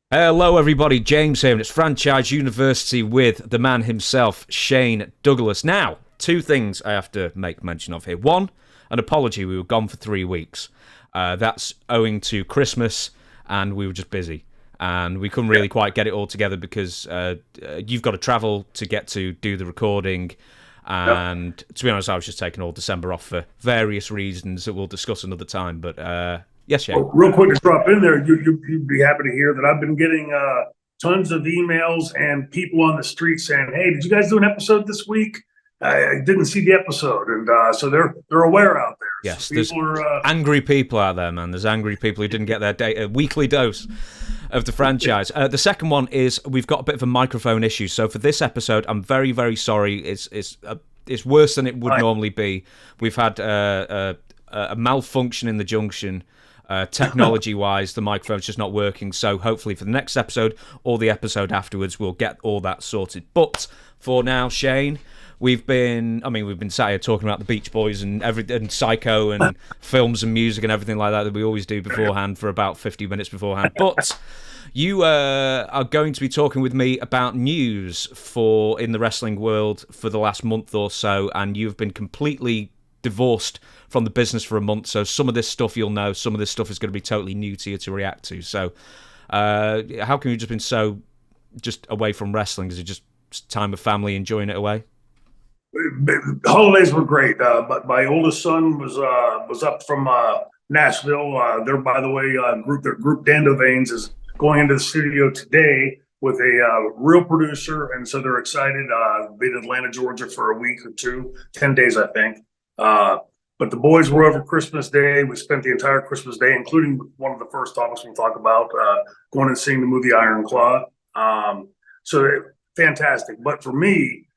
Hello, everybody. James here, and it's Franchise University with the man himself, Shane Douglas. Now, two things I have to make mention of here. One, an apology. We were gone for 3 weeks. That's owing to Christmas, and we were just busy. And we couldn't really quite get it all together because you've got to travel to get to do the recording. And to be honest, I was just taking all December off for various reasons that we'll discuss another time. But yes, Shane. Well, real quick to drop in there, you'd be happy to hear that I've been getting tons of emails and people on the street saying, "Hey, did you guys do an episode this week? I didn't see the episode," and so they're aware out there. Yes, so there's angry people out there, man. There's angry people who didn't get their weekly dose of the franchise. The second one is we've got a bit of a microphone issue. So for this episode, I'm very, very sorry. It's worse than it would normally be. We've had a malfunction in the junction. Technology-wise, the microphone's just not working. So hopefully for the next episode or the episode afterwards, we'll get all that sorted. But for now, Shane, we've been sat here talking about the Beach Boys and everything, Psycho and films and music and everything like that we always do beforehand for about 50 minutes beforehand. But you are going to be talking with me about news in the wrestling world for the last month or so, and you've been completely divorced from the business for a month, so some of this stuff you'll know, some of this stuff is going to be totally new to you to react to. So how come you've just been so just away from wrestling? Is it just time with family, enjoying it away? Holidays were great, but my oldest son was up from Nashville. They're, by the way, their group Dandovanes is going into the studio today with a real producer, and so they're excited. Been in Atlanta, Georgia for a week or two, 10 days, I think. But the boys were over Christmas Day. We spent the entire Christmas Day, including one of the first topics we'll talk about, going and seeing the movie Iron Claw. So fantastic. But for me,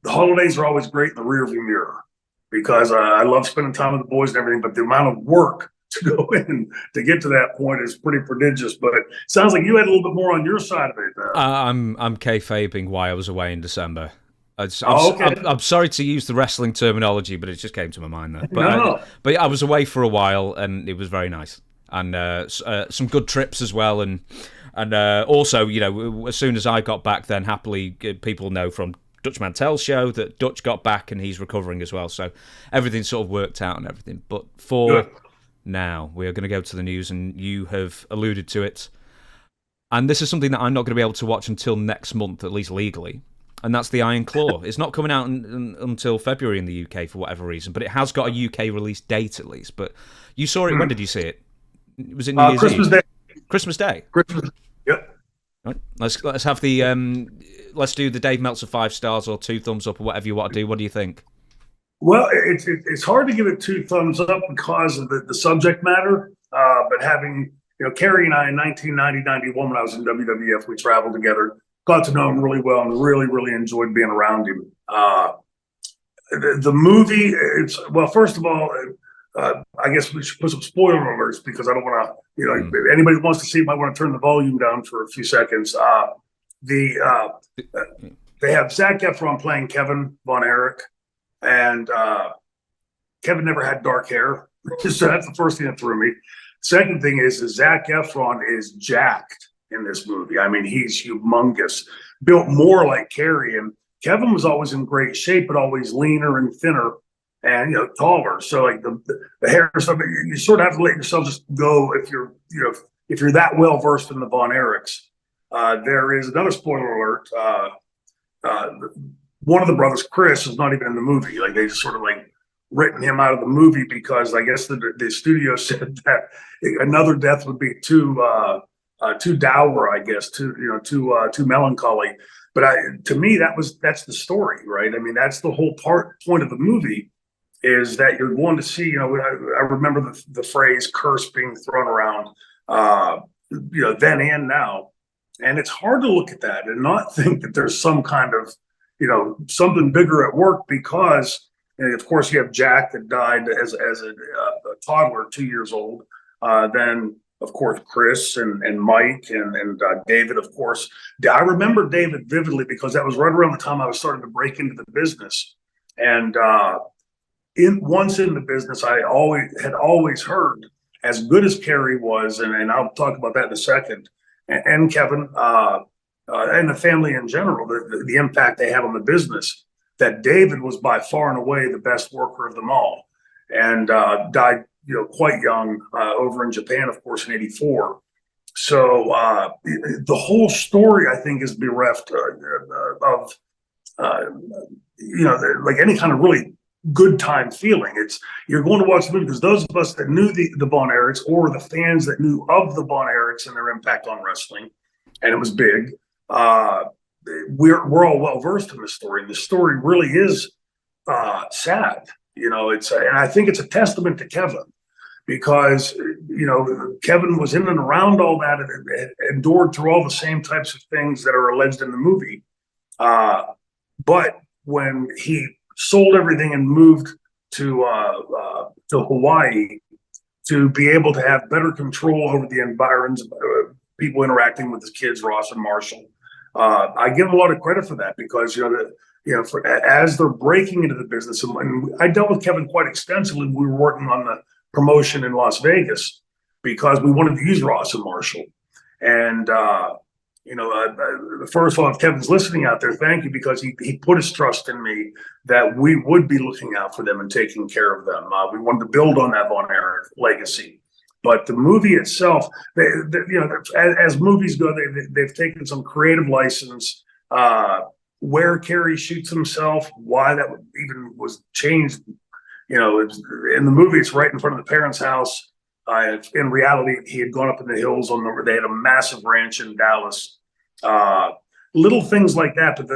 the holidays are always great in the rearview mirror because I love spending time with the boys and everything. But the amount of work to go in to get to that point is pretty prodigious. But it sounds like you had a little bit more on your side of it. I'm kayfabing why I was away in December. Okay. I'm sorry to use the wrestling terminology, but it just came to my mind there. No. But I was away for a while, and it was very nice, and some good trips as well, and also, you know, as soon as I got back, then happily people know from Dutch Mantel's show that Dutch got back and he's recovering as well, so everything sort of worked out and everything. But for now, we are going to go to the news, and you have alluded to it, and this is something that I'm not going to be able to watch until next month, at least legally. And that's the Iron Claw. It's not coming out until February in the UK for whatever reason, but it has got a UK release date at least. But you saw it. When did you see it? Was it New Year's Christmas Eve? Day. Christmas Day. Christmas. Yep. Right. Let's have the let's do the Dave Meltzer 5 stars or 2 thumbs up or whatever you want to do. What do you think? Well, it's hard to give it 2 thumbs up because of the subject matter. But having, Kerry and I in 1990-91 when I was in WWF, we traveled together. Got to know him really well and really, really enjoyed being around him. The movie, first of all, I guess we should put some spoiler alerts because I don't want to, if anybody wants to see it, might want to turn the volume down for a few seconds. They have Zac Efron playing Kevin Von Erich, and Kevin never had dark hair. So that's the first thing that threw me. Second thing is Zac Efron is jacked in this movie. I mean, he's humongous, built more like Kerry, and Kevin was always in great shape, but always leaner and thinner and taller. So like the hair stuff, you sort of have to let yourself just go if you're that well versed in the Von Erichs. There is another spoiler alert. One of the brothers, Chris, is not even in the movie. Like they just sort of like written him out of the movie because I guess the studio said that another death would be too dour, I guess, too melancholy. But to me, that's the story, right? I mean, that's the whole point of the movie is that you're going to see. I remember the phrase "curse" being thrown around, then and now, and it's hard to look at that and not think that there's some kind of something bigger at work because, of course, you have Jack that died as a toddler, 2 years old, then. Of course, Chris and Mike and David, of course. I remember David vividly because that was right around the time I was starting to break into the business. And once in the business, I had always heard, as good as Kerry was, and I'll talk about that in a second, and Kevin, and the family in general, the impact they had on the business, that David was by far and away the best worker of them all, and died, quite young, over in Japan, of course, in '84. So the whole story, I think, is bereft of like any kind of really good time feeling. You're going to watch the movie because those of us that knew the Von Erichs, or the fans that knew of the Von Erichs and their impact on wrestling, and it was big. We're all well versed in the story. And the story really is sad. And I think it's a testament to Kevin, because Kevin was in and around all that and endured through all the same types of things that are alleged in the movie. But when he sold everything and moved to Hawaii to be able to have better control over the environs, people interacting with his kids, Ross and Marshall, I give him a lot of credit for that, because as they're breaking into the business, and I dealt with Kevin quite extensively. We were working on the promotion in Las Vegas because we wanted to use Ross and Marshall. And first of all, if Kevin's listening out there, thank you, because he put his trust in me that we would be looking out for them and taking care of them. We wanted to build on that Von Erich legacy. But the movie itself, as movies go, they've taken some creative license. Where Kerry shoots himself, why that even was changed. In the movie, it's right in front of the parents' house. In reality, he had gone up in the hills they had a massive ranch in Dallas. Little things like that. But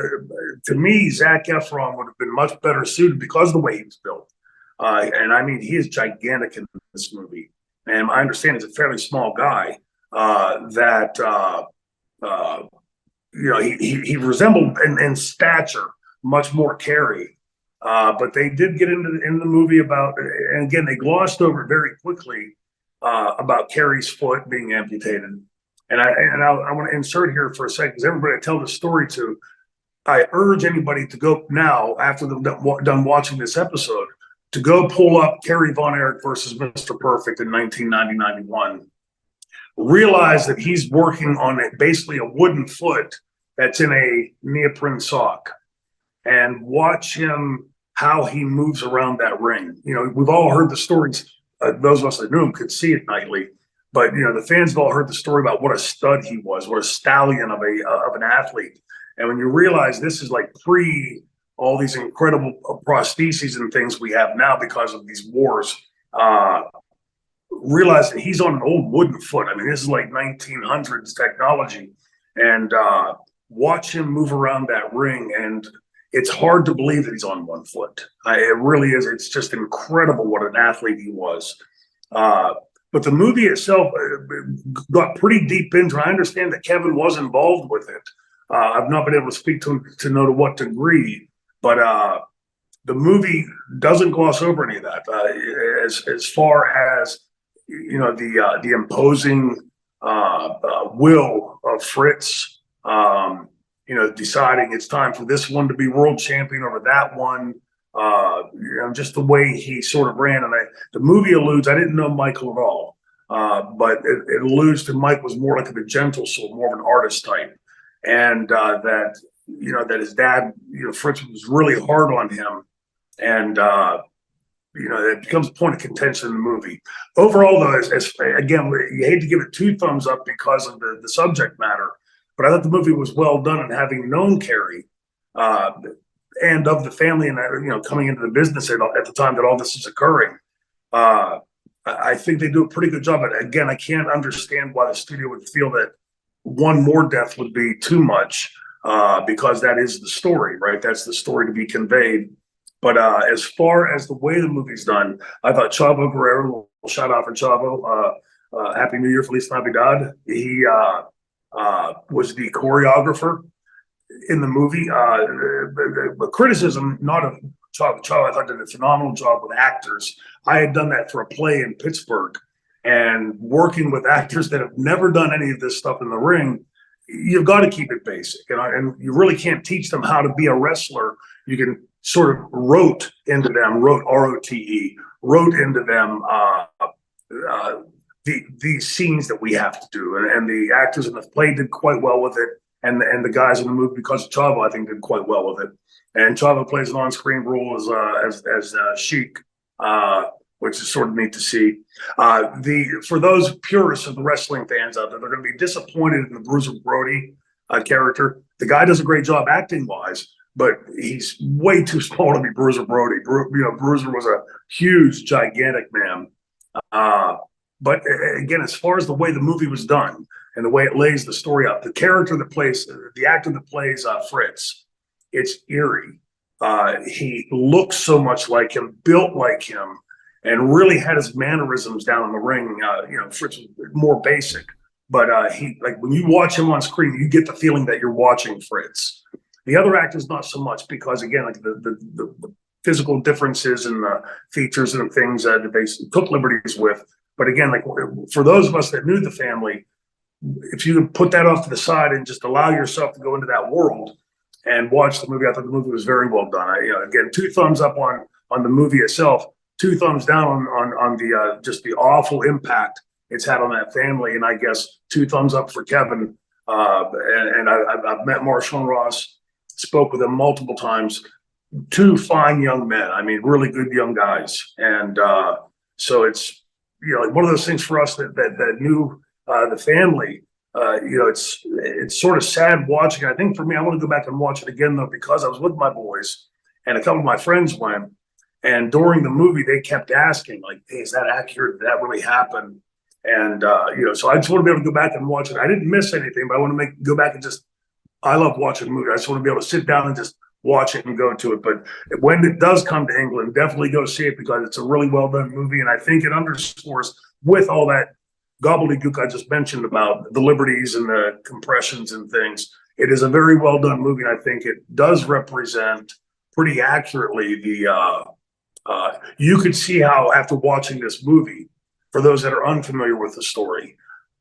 to me, Zac Efron would have been much better suited because of the way he was built. And I mean, he is gigantic in this movie. And I understand he's a fairly small guy. He resembled in stature much more Kerry. But they did get into the movie about, and again, they glossed over it very quickly, about Kerry's foot being amputated. And I want to insert here for a second, because everybody I tell the story to, I urge anybody to go now, after they're done watching this episode, to go pull up Carrie Von Erich versus Mr. Perfect in 1990-91. Realize that he's working on basically a wooden foot that's in a neoprene sock, and watch him, how he moves around that ring. We've all heard the stories. Those of us that knew him could see it nightly, but the fans have all heard the story about what a stud he was, what a stallion of an athlete. And when you realize this is like pre all these incredible prostheses and things we have now because of these wars, realize that he's on an old wooden foot. I mean, this is like 1900s technology, and watch him move around that ring, and it's hard to believe that he's on one foot. It really is. It's just incredible what an athlete he was. But the movie itself got pretty deep into it. I understand that Kevin was involved with it. I've not been able to speak to him to know to what degree, but the movie doesn't gloss over any of that. As far as the imposing will of Fritz, deciding it's time for this one to be world champion over that one. Just the way he sort of ran. And the movie alludes, I didn't know Michael at all, but it alludes to Mike was more like a gentle soul, more of an artist type. And that his dad, Fritz, was really hard on him. And, it becomes a point of contention in the movie. Overall, though, again, you hate to give it 2 thumbs up because of the subject matter, but I thought the movie was well done. And having known Kerry, and of the family, and coming into the business at the time that all this is occurring, I think they do a pretty good job. But again, I can't understand why the studio would feel that one more death would be too much, because that is the story, right? That's the story to be conveyed. But as far as the way the movie's done, I thought Chavo Guerrero, shout out for Chavo, Happy New Year, Feliz Navidad. He was the choreographer in the movie. The criticism, not of Chavo. I thought did a phenomenal job with actors. I had done that for a play in Pittsburgh, and working with actors that have never done any of this stuff in the ring, you've got to keep it basic. And you really can't teach them how to be a wrestler. You can sort of rote into them, R-O-T-E, wrote into them these scenes that we have to do, and the actors in the play did quite well with it, and the guys in the movie, because Chavo, I think, did quite well with it. And Chavo plays an on-screen role as Sheik, which is sort of neat to see. For those purists of the wrestling fans out there, they're going to be disappointed in the Bruiser Brody character. The guy does a great job acting-wise, but he's way too small to be Bruiser Brody. Bruiser was a huge, gigantic man. But again, as far as the way the movie was done and the way it lays the story out, the actor that plays Fritz, it's eerie. He looks so much like him, built like him, and really had his mannerisms down in the ring. Fritz was more basic, but when you watch him on screen, you get the feeling that you're watching Fritz. The other actors, not so much, because again, like the physical differences and the features and things that they took liberties with. But again, like for those of us that knew the family, if you can put that off to the side and just allow yourself to go into that world and watch the movie, I thought the movie was very well done. Again, 2 thumbs up on the movie itself, 2 thumbs down on the just the awful impact it's had on that family, and I guess 2 thumbs up for Kevin. And I've met Marshall and Ross, spoke with them multiple times. 2 fine young men. I mean, really good young guys, and so it's like one of those things for us that knew the family. It's sort of sad watching. I think for me, I want to go back and watch it again though, because I was with my boys and a couple of my friends went, and during the movie they kept asking like, "Hey, is that accurate? Did that really happen?" And so I just want to be able to go back and watch it. I didn't miss anything, but I want to go back and I love watching a movie. I just want to be able to sit down and just watch it and go to it. But when it does come to England, definitely go see it, because it's a really well done movie, and I think it underscores, with all that gobbledygook I just mentioned about the liberties and the compressions and things, it is a very well done movie, and I think it does represent pretty accurately you could see how, after watching this movie, for those that are unfamiliar with the story,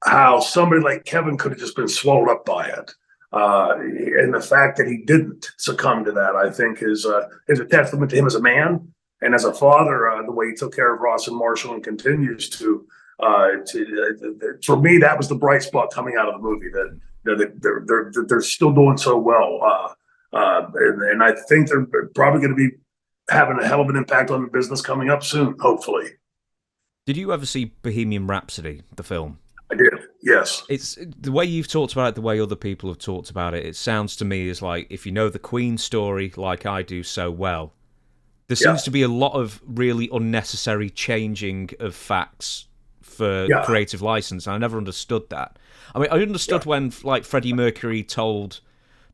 how somebody like Kevin could have just been swallowed up by it. And the fact that he didn't succumb to that, I think, is a testament to him as a man and as a father. The way he took care of Ross and Marshall and continues to. For me, that was the bright spot coming out of the movie. That they're still doing so well, and I think they're probably going to be having a hell of an impact on the business coming up soon, hopefully. Did you ever see Bohemian Rhapsody, the film? I did, yes. It's the way you've talked about it, the way other people have talked about it. It sounds to me as like, if you know the Queen story like I do so well, there seems to be a lot of really unnecessary changing of facts for creative license. And I never understood that. I mean, I understood when like Freddie Mercury told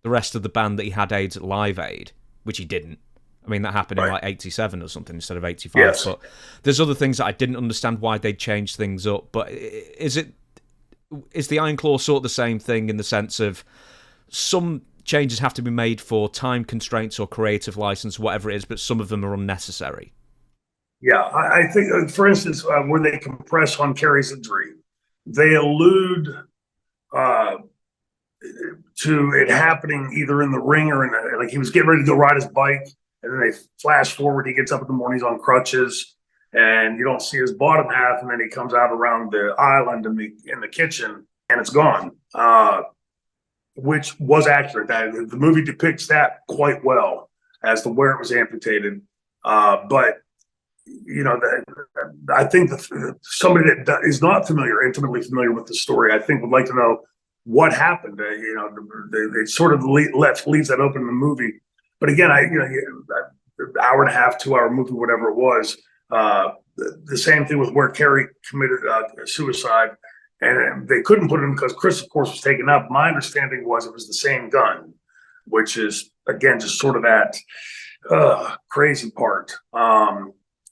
the rest of the band that he had AIDS at Live Aid, which he didn't. I mean, that happened in like 87 or something instead of 85. Yes. But there's other things that I didn't understand why they'd changed things up. But is the Iron Claw sort of the same thing in the sense of some changes have to be made for time constraints or creative license, whatever it is, but some of them are unnecessary? Yeah, I think, for instance, when they compress on Kerry's injury, they allude to it happening either in the ring or like he was getting ready to go ride his bike, and then they flash forward. He gets up in the morning, he's on crutches, and you don't see his bottom half, and then he comes out around the island in the kitchen, and it's gone, which was accurate. That the movie depicts that quite well as to where it was amputated, but I think somebody that is not intimately familiar with the story, I think would like to know what happened. They sort of leaves that open in the movie. But again, an hour and a half, 2 hour movie, whatever it was. The same thing with where Kerry committed suicide, and they couldn't put it in because Chris, of course, was taken up. My understanding was it was the same gun, which is again just sort of that crazy part.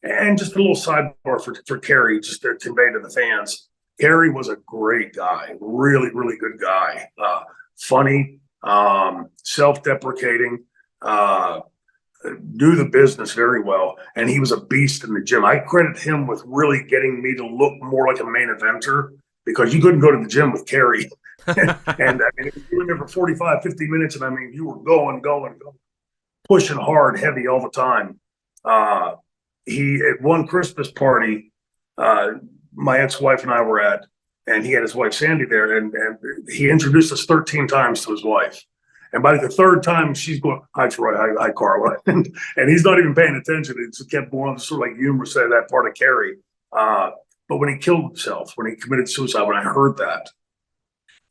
And just a little sidebar for Kerry, just to convey to the fans. Kerry was a great guy, really, really good guy, funny, self-deprecating. Knew the business very well, and he was a beast in the gym. I credit him with really getting me to look more like a main eventer, because you couldn't go to the gym with Kerry. And I mean, you were there for 45, 50 minutes, and I mean, you were going, pushing hard, heavy all the time. He, at one Christmas party, my ex-wife and I were at, and he had his wife Sandy there, and he introduced us 13 times to his wife. And by the third time, she's going, "Hi, Troy. Hi, Carla," and he's not even paying attention. It just kept going, sort of like humorous, that part of Kerry. But when he killed himself, when he committed suicide, when I heard that,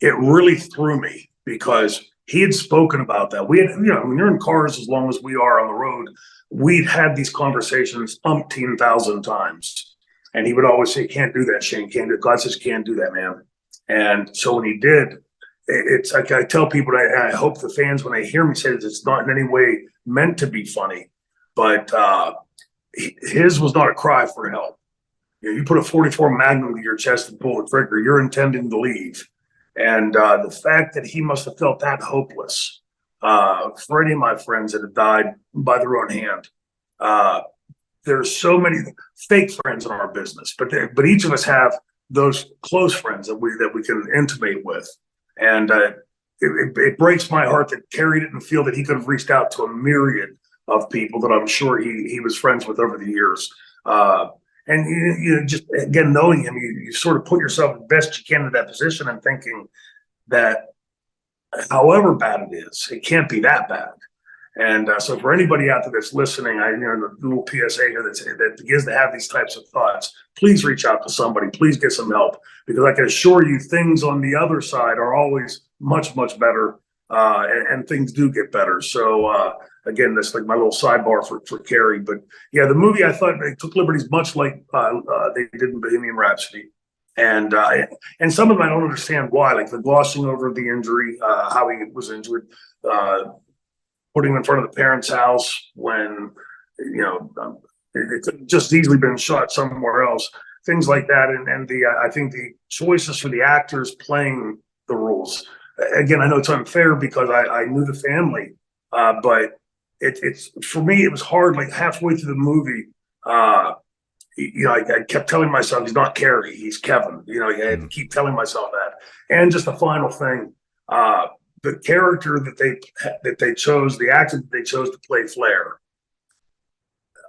it really threw me, because he had spoken about that. We had, when you're in cars as long as we are on the road, we'd had these conversations umpteen thousand times. And he would always say, "Can't do that, Shane. Can't do it. God says can't do that, man." And so when he did, it's like I tell people, and I hope the fans, when they hear me say this, it's not in any way meant to be funny, but his was not a cry for help. You put a 44 Magnum to your chest and pull the trigger, you're intending to leave. And the fact that he must have felt that hopeless, for any of my friends that have died by their own hand, there's so many fake friends in our business, but each of us have those close friends that we can intimate with. And it breaks my heart that Kerry didn't feel that he could have reached out to a myriad of people that I'm sure he was friends with over the years. And just again, knowing him, you sort of put yourself as best you can in that position and thinking that however bad it is, it can't be that bad. And so for anybody out there that's listening, the little PSA here that begins to have these types of thoughts, please reach out to somebody. Please get some help, because I can assure you things on the other side are always much, much better, and things do get better. So again, that's like my little sidebar for Kerry. But yeah, the movie, I thought they took liberties much like they did in Bohemian Rhapsody. And some of them I don't understand why, like the glossing over the injury, how he was injured, putting him in front of the parents' house when, it could just easily been shot somewhere else, things like that. And I think the choices for the actors playing the roles, again, I know it's unfair because I knew the family, but it's for me, it was hard, like halfway through the movie, I kept telling myself, he's not Kerry, he's Kevin. I had to keep telling myself that. And just the final thing, the character that they chose, the actor that they chose to play Flair,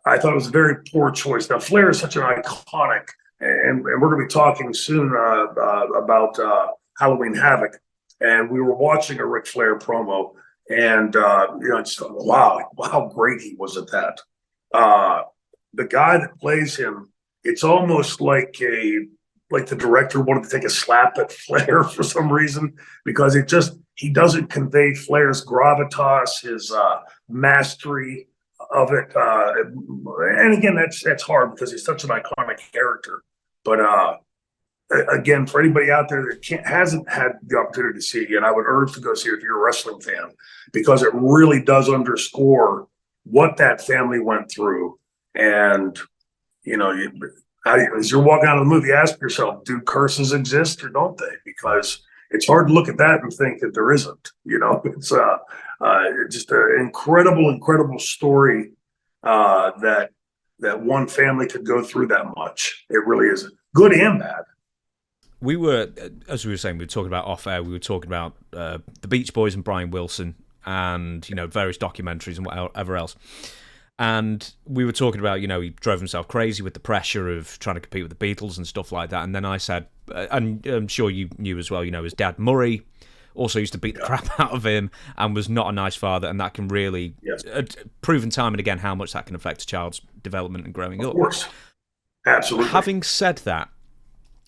I thought it was a very poor choice. Now, Flair is such an iconic, and we're going to be talking soon about Halloween Havoc. And we were watching a Ric Flair promo, and just wow, how great he was at that. The guy that plays him, it's almost like the director wanted to take a slap at Flair for some reason, because he doesn't convey Flair's gravitas, his mastery of it. And again, that's hard because he's such an iconic character. But again, for anybody out there that hasn't had the opportunity to see it yet, I would urge to go see it if you're a wrestling fan, because it really does underscore what that family went through. And, as you're walking out of the movie, ask yourself, do curses exist or don't they? Because it's hard to look at that and think that there isn't. It's just an incredible story that one family could go through that much. It really is good and bad. We were, as we were saying, we were talking about off air. We were talking about the Beach Boys and Brian Wilson, and various documentaries and whatever else. And we were talking about, he drove himself crazy with the pressure of trying to compete with the Beatles and stuff like that. And then I said, and I'm sure you knew as well, his dad Murray also used to beat the crap out of him and was not a nice father. And that can really, proven time and again, how much that can affect a child's development and growing up. Of course. Absolutely. Having said that,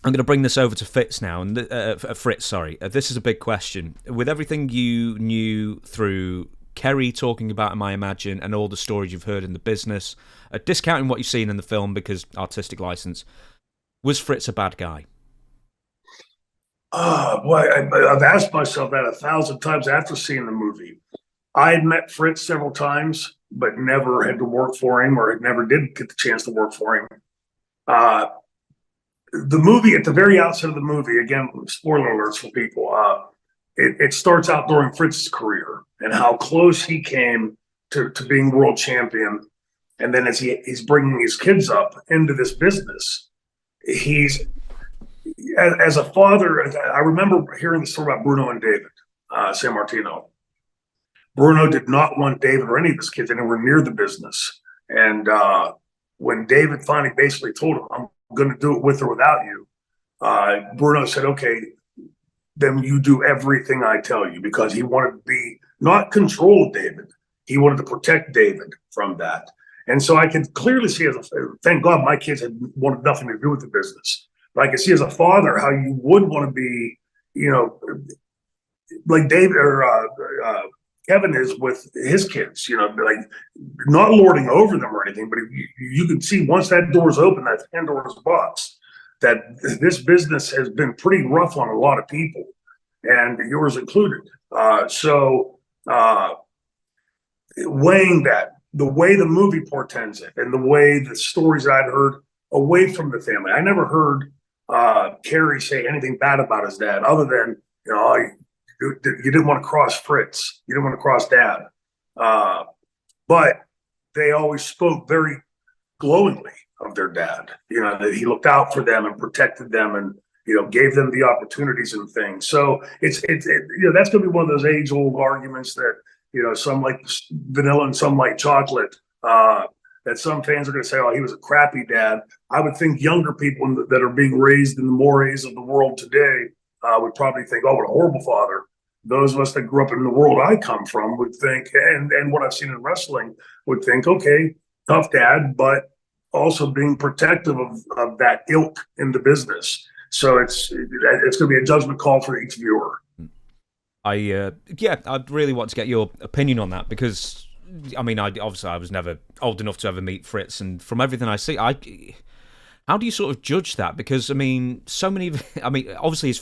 I'm going to bring this over to Fitz now. And Fritz, sorry. This is a big question. With everything you knew through Kerry talking about him, I imagine, and all the stories you've heard in the business, discounting what you've seen in the film because artistic license, was Fritz a bad guy? I've asked myself that 1,000 times after seeing the movie. I had met Fritz several times, but never had to work for him, or never did get the chance to work for him. The movie, at the very outset of the movie, again, spoiler alerts for people, it starts out during Fritz's career and how close he came to being world champion. And then as he's bringing his kids up into this business, he's, as a father, I remember hearing the story about Bruno and David San Martino. Bruno did not want David or any of his kids anywhere near the business. And when David finally basically told him, "I'm going to do it with or without you. Bruno said, okay, then you do everything I tell you, because he wanted to be not control David. He wanted to protect David from that. And so I could clearly see, thank God my kids had wanted nothing to do with the business. But I could see as a father how you would want to be, like David or Kevin is with his kids, like not lording over them or anything. But you can see once that door's open, that Pandora's box, that this business has been pretty rough on a lot of people, and yours included. Weighing that, the way the movie portends it, and the way the stories that I'd heard away from the family, I never heard Kerry say anything bad about his dad, other than you didn't want to cross Fritz, you didn't want to cross Dad, but they always spoke very glowingly of their dad. That he looked out for them and protected them, and gave them the opportunities and things. So it's that's going to be one of those age-old arguments that. Some like vanilla and some like chocolate, that some fans are going to say, oh, he was a crappy dad. I would think younger people that are being raised in the mores of the world today would probably think, oh, what a horrible father. Those of us that grew up in the world I come from would think, and what I've seen in wrestling, would think, okay, tough dad, but also being protective of that ilk in the business. So it's going to be a judgment call for each viewer. I'd really want to get your opinion on that, because I was never old enough to ever meet Fritz, and from everything I see, how do you sort of judge that? Because obviously his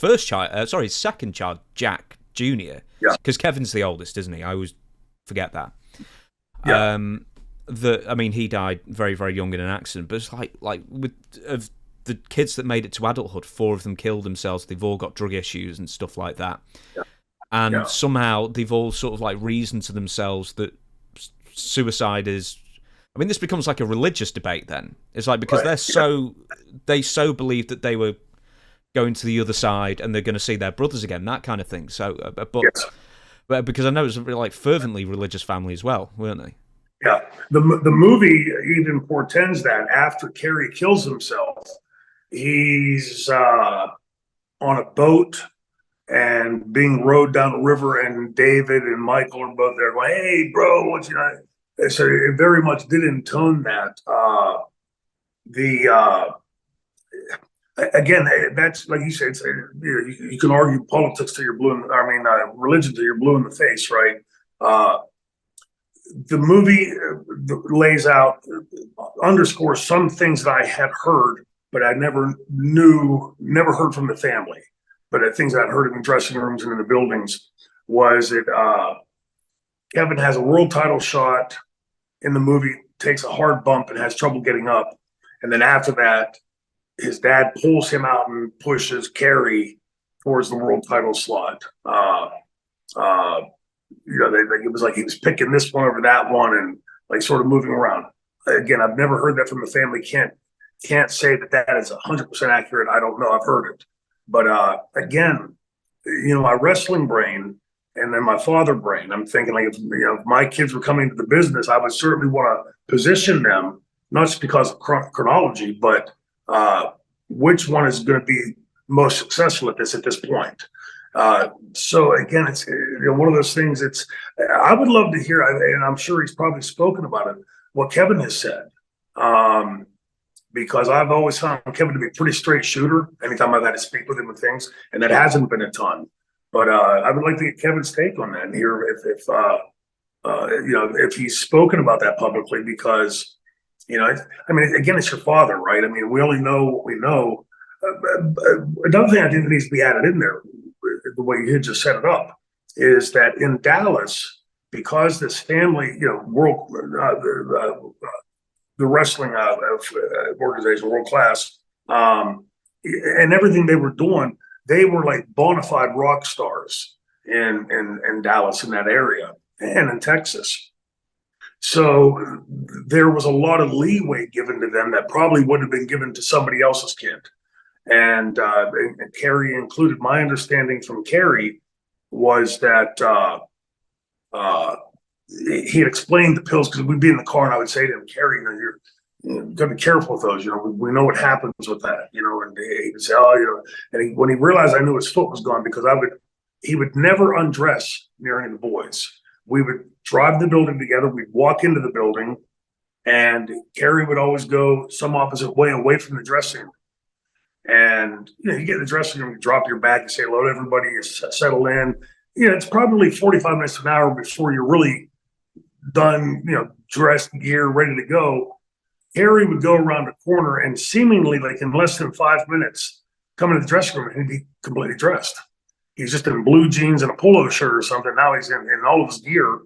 second child, Jack Jr. Because Kevin's the oldest, isn't he? I always forget that. Yeah. He died very, very young in an accident, but it's like of the kids that made it to adulthood, 4 of them killed themselves. They've all got drug issues and stuff like that. Yeah. And somehow they've all sort of like reasoned to themselves that suicide is. This becomes like a religious debate. Then it's like, because they so believe that they were going to the other side and they're going to see their brothers again, that kind of thing. So, but because I know it was a really fervently religious family as well, weren't they? Yeah, the movie even portends that after Kerry kills himself, he's on a boat and being rowed down the river, and David and Michael are both there going, hey, bro, what's So it very much did intone that. Again, that's like you said, you can argue politics till you're blue, religion till you're blue in the face, right? The movie underscores some things that I had heard, but I never heard from the family. But the things that I'd heard in the dressing rooms and in the buildings was that Kevin has a world title shot in the movie, takes a hard bump and has trouble getting up. And then after that, his dad pulls him out and pushes Kerry towards the world title slot. It was like he was picking this one over that one and like sort of moving around. Again, I've never heard that from the family. Can't say that is 100% accurate. I don't know. I've heard it. But again, my wrestling brain and then my father brain, I'm thinking like, if my kids were coming to the business, I would certainly want to position them, not just because of chronology, but which one is going to be most successful at this point. So again, it's one of those things. I would love to hear, and I'm sure he's probably spoken about it, what Kevin has said. Because I've always found Kevin to be a pretty straight shooter anytime I've had to speak with him with things, and that hasn't been a ton. But I would like to get Kevin's take on that and hear if he's spoken about that publicly, because again, it's your father, right? We only know what we know. Another thing I think that needs to be added in there, the way you had just set it up, is that in Dallas, because this family, the wrestling organization, world class, and everything they were doing, they were like bona fide rock stars in Dallas, in that area, and in Texas. So there was a lot of leeway given to them that probably would have been given to somebody else's kid. And Kerry included. My understanding from Kerry was that he had explained the pills, because we'd be in the car and I would say to him, Kerry, got to be careful with those. We know what happens with that. And he would say, oh, and when he realized I knew his foot was gone, because he would never undress near any of the boys. We would drive the building together. We'd walk into the building, and Kerry would always go some opposite way away from the dressing room. And you get in the dressing room, you drop your bag, you say hello to everybody, you settle in. It's probably 45 minutes to an hour before you're really done, dressed, gear, ready to go. Kerry would go around the corner and seemingly, like in less than 5 minutes, come into the dressing room and he'd be completely dressed. He's just in blue jeans and a polo shirt or something. Now he's in all of his gear.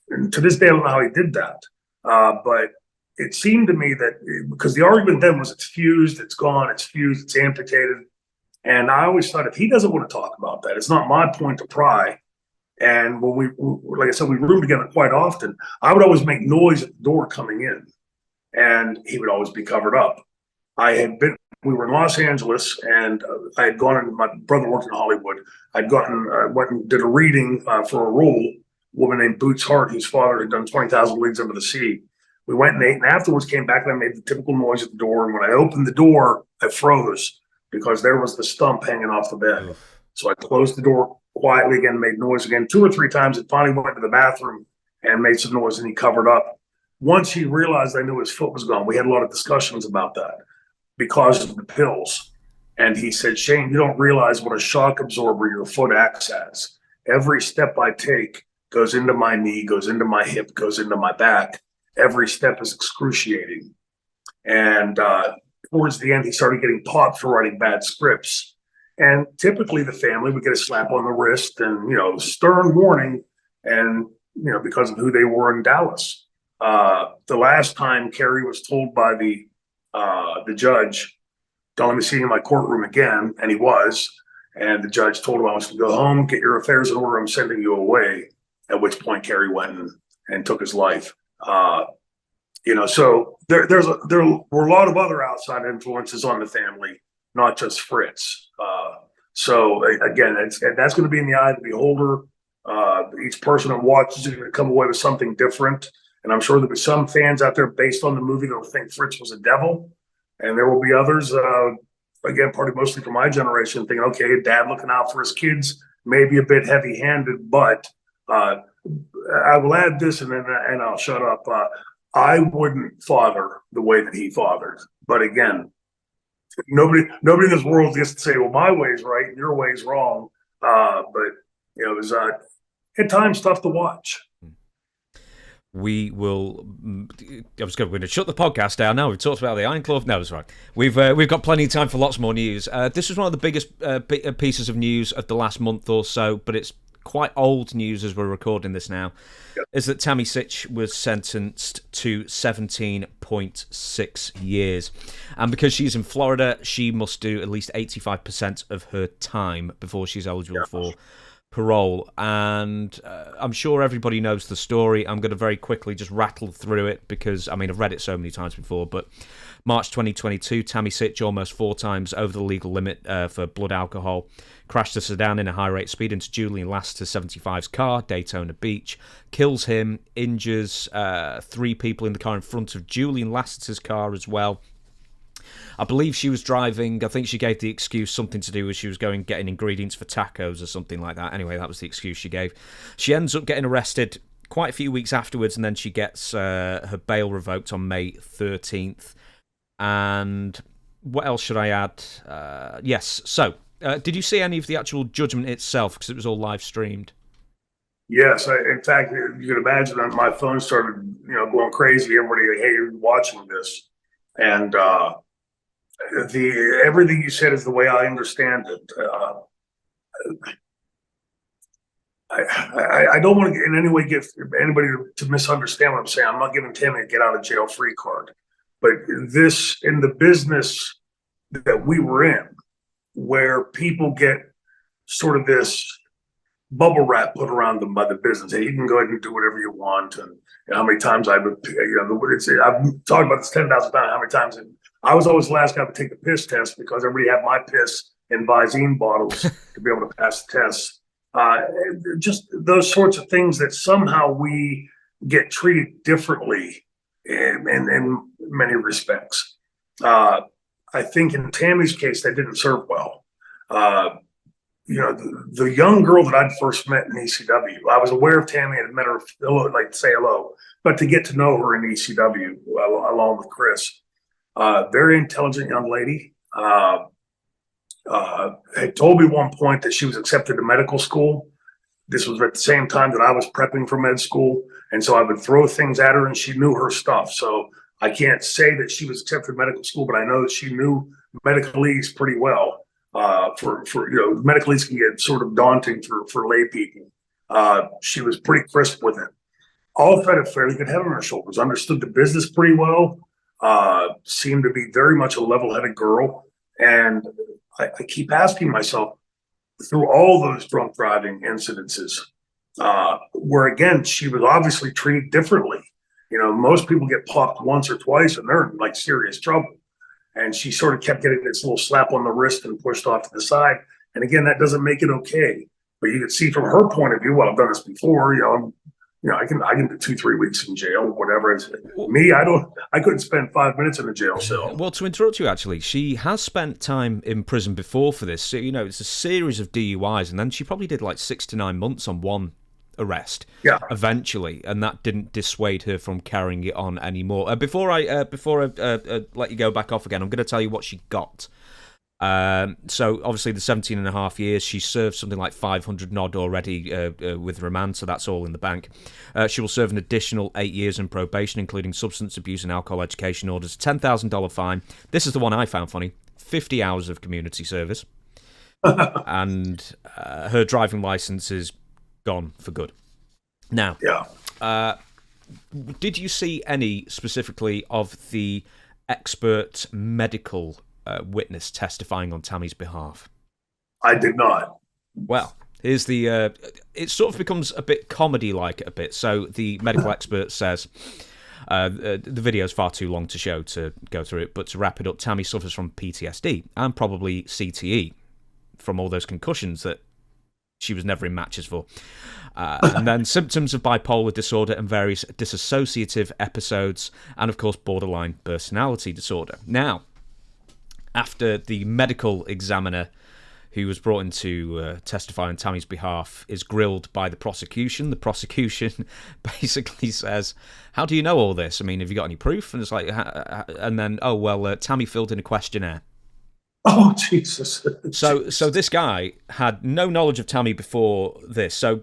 And to this day, I don't know how he did that. But it seemed to me that because the argument then was it's fused, it's gone, it's fused, it's amputated. And I always thought, if he doesn't want to talk about that, it's not my point to pry. And when like I said, we roomed together quite often. I would always make noise at the door coming in, and he would always be covered up. We were in Los Angeles, and I had gone, and my brother worked in Hollywood. I went and did a reading for a role, a woman named Boots Hart, whose father had done 20,000 Leagues Under the Sea. We went and ate, and afterwards came back, and I made the typical noise at the door. And when I opened the door, I froze because there was the stump hanging off the bed. So I closed the door quietly again, made noise again 2 or 3 times. It finally went to the bathroom and made some noise, and he covered up. Once he realized I knew his foot was gone, we had a lot of discussions about that because of the pills. And he said, Shane, you don't realize what a shock absorber your foot acts as. Every step I take goes into my knee, goes into my hip, goes into my back. Every step is excruciating. And towards the end, he started getting popped for writing bad scripts. And typically the family would get a slap on the wrist and, stern warning, and, because of who they were in Dallas. The last time Kerry was told by the judge, don't let me see you in my courtroom again, and he was. And the judge told him, I was to go home, get your affairs in order, I'm sending you away. At which point Kerry went and took his life. So there were a lot of other outside influences on the family, not just Fritz. So again, that's going to be in the eye of the beholder. Each person that watches is going to come away with something different. And I'm sure there'll be some fans out there based on the movie that'll think Fritz was a devil. And there will be others, again, probably mostly from my generation, thinking, okay, dad looking out for his kids, maybe a bit heavy-handed, but I will add this and I'll shut up. I wouldn't father the way that he fathered. But again, nobody in this world gets to say, well, my way's right and your way's wrong. But it was at times tough to watch. We will. I was going to shut the podcast down now. We've talked about the Iron Club. No, that's right. We've got plenty of time for lots more news. This was one of the biggest pieces of news of the last month or so, but it's quite old news as we're recording this now. Yep. Is that Tammy Sytch was sentenced to 17.6 years. And because she's in Florida, she must do at least 85% of her time before she's eligible for parole. And I'm sure everybody knows the story. I'm going to very quickly just rattle through it because, I've read it so many times before, but March 2022, Tammy Sytch, almost 4 times over the legal limit for blood alcohol, crashed a sedan in a high rate speed into Julian Lasseter 75's car, Daytona Beach, kills him, injures 3 people in the car in front of Julian Lasseter's car as well. I believe she was driving. I think she gave the excuse something to do with she was getting ingredients for tacos or something like that. Anyway, that was the excuse she gave. She ends up getting arrested quite a few weeks afterwards, and then she gets her bail revoked on May 13th. And what else should I add? Yes. So, did you see any of the actual judgment itself? Because it was all live streamed. Yes. In fact, you can imagine that my phone started, going crazy. Everybody, hey, you're watching this. And everything you said is the way I understand it. I don't want to in any way give anybody to misunderstand what I'm saying. I'm not giving Tammy a get out of jail free card. But this, in the business that we were in, where people get sort of this bubble wrap put around them by the business. Hey, you can go ahead and do whatever you want. And how many times I've talked about this 10,000 times, how many times I was always the last guy to take the piss test because everybody had my piss in Visine bottles to be able to pass the test. Just those sorts of things that somehow we get treated differently. And many respects. I think in Tammy's case, that didn't serve well. The young girl that I'd first met in ECW, I was aware of Tammy and had met her, like to say hello, but to get to know her in ECW along with Chris, very intelligent young lady. Had told me at one point that she was accepted to medical school. This was at the same time that I was prepping for med school. And so I would throw things at her and she knew her stuff. So I can't say that she was accepted to medical school, but I know that she knew medicalese pretty well. Medicalese can get sort of daunting for lay people. She was pretty crisp with it. All had a fairly good head on her shoulders, understood the business pretty well, seemed to be very much a level-headed girl. And I keep asking myself, through all those drunk driving incidences, where again, she was obviously treated differently. Most people get popped once or twice and they're in like serious trouble. And she sort of kept getting this little slap on the wrist and pushed off to the side. And again, that doesn't make it okay. But you can see from her point of view, well, I've done this before, I can do 2-3 weeks in jail, whatever. Me, I couldn't spend 5 minutes in a jail cell. Well, to interrupt you, actually, she has spent time in prison before for this. So, it's a series of DUIs, and then she probably did like 6 to 9 months on one arrest. Yeah. Eventually, and that didn't dissuade her from carrying it on anymore. Before I let you go back off again, I'm going to tell you what she got. So obviously the 17 and a half years, she served something like 500 odd already with remand, so that's all in the bank. She will serve an additional 8 years in probation, including substance abuse and alcohol education orders, $10,000 fine. This is the one I found funny, 50 hours of community service. And her driving license is gone for good. Now, did you see any specifically of the expert medical witness testifying on Tammy's behalf? I did not. Well, here's the it sort of becomes a bit comedy-like a bit. So the medical expert says, the video is far too long to show to go through it, but to wrap it up, Tammy suffers from PTSD and probably CTE from all those concussions that she was never in matches for. And then symptoms of bipolar disorder and various dissociative episodes, and of course borderline personality disorder. Now, after the medical examiner who was brought in to testify on Tammy's behalf is grilled by the prosecution basically says, how do you know all this? I mean, have you got any proof? And it's like, and then, Tammy filled in a questionnaire. Oh, Jesus. So this guy had no knowledge of Tammy before this. So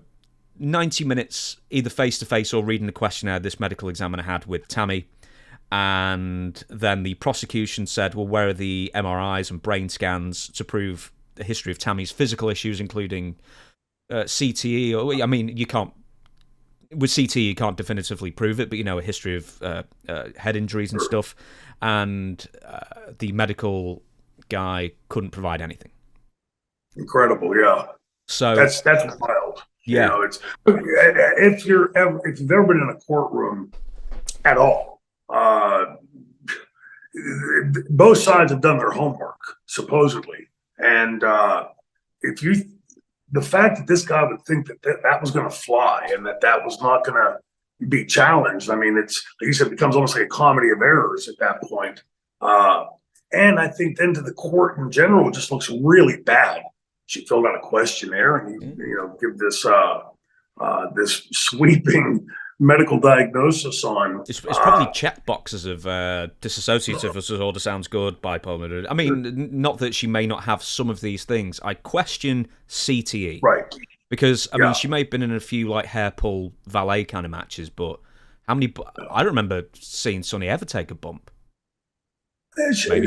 90 minutes, either face-to-face or reading the questionnaire this medical examiner had with Tammy. And then the prosecution said, well, where are the MRIs and brain scans to prove the history of Tammy's physical issues, including CTE? I mean, you can't, with CTE, you can't definitively prove it, but, a history of head injuries and stuff. And the medical guy couldn't provide anything. Incredible, yeah. So that's wild. Yeah. If you've ever been in a courtroom at all, both sides have done their homework, supposedly. And the fact that this guy would think that was going to fly and that was not going to be challenged, I mean, it's, like you said, it becomes almost like a comedy of errors at that point. And I think then to the court in general, it just looks really bad. She filled out a questionnaire and give this this sweeping medical diagnosis on. It's probably check boxes of dissociative disorder sounds good, bipolar. I mean, not that she may not have some of these things. I question CTE. Right. Because, I mean, she may have been in a few, like, hair pull valet kind of matches, but how many... I remember seeing Sonny ever take a bump. Not like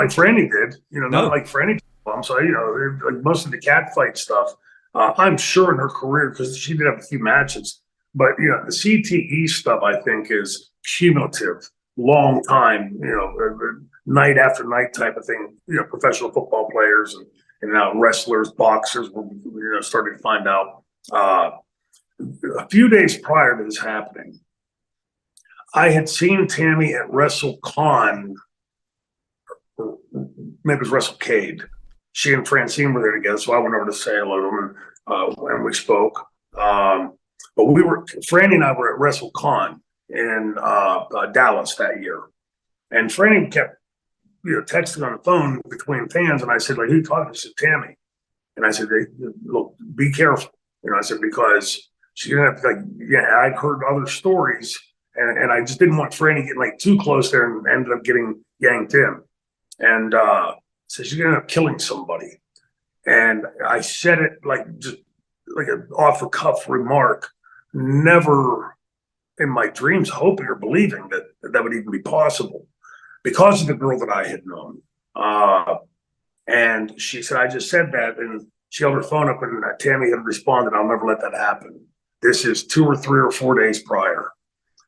Franny did. Not like Franny did bumps. So, like most of the cat fight stuff, I'm sure in her career, because she did have a few matches, but, the CTE stuff, I think, is cumulative, long time, night after night type of thing. Professional football players and now wrestlers, boxers, starting to find out. A few days prior to this happening, I had seen Tammy at WrestleCon, maybe it was WrestleCade. She and Francine were there together, so I went over to say hello to them, and we spoke. But Franny and I were at WrestleCon in Dallas that year. And Franny kept, texting on the phone between fans. And I said, like, who you talking to? She said, Tammy. And I said, hey, look, be careful. I said, because she's going to have to, I'd heard other stories. And I just didn't want Franny getting like too close there and ended up getting yanked in. And so she's going to end up killing somebody. And I said it just like an off the cuff remark, never in my dreams hoping or believing that would even be possible because of the girl that I had known. And she said, I just said that. And she held her phone up and Tammy had responded, I'll never let that happen. This is 2 or 3 or 4 days prior.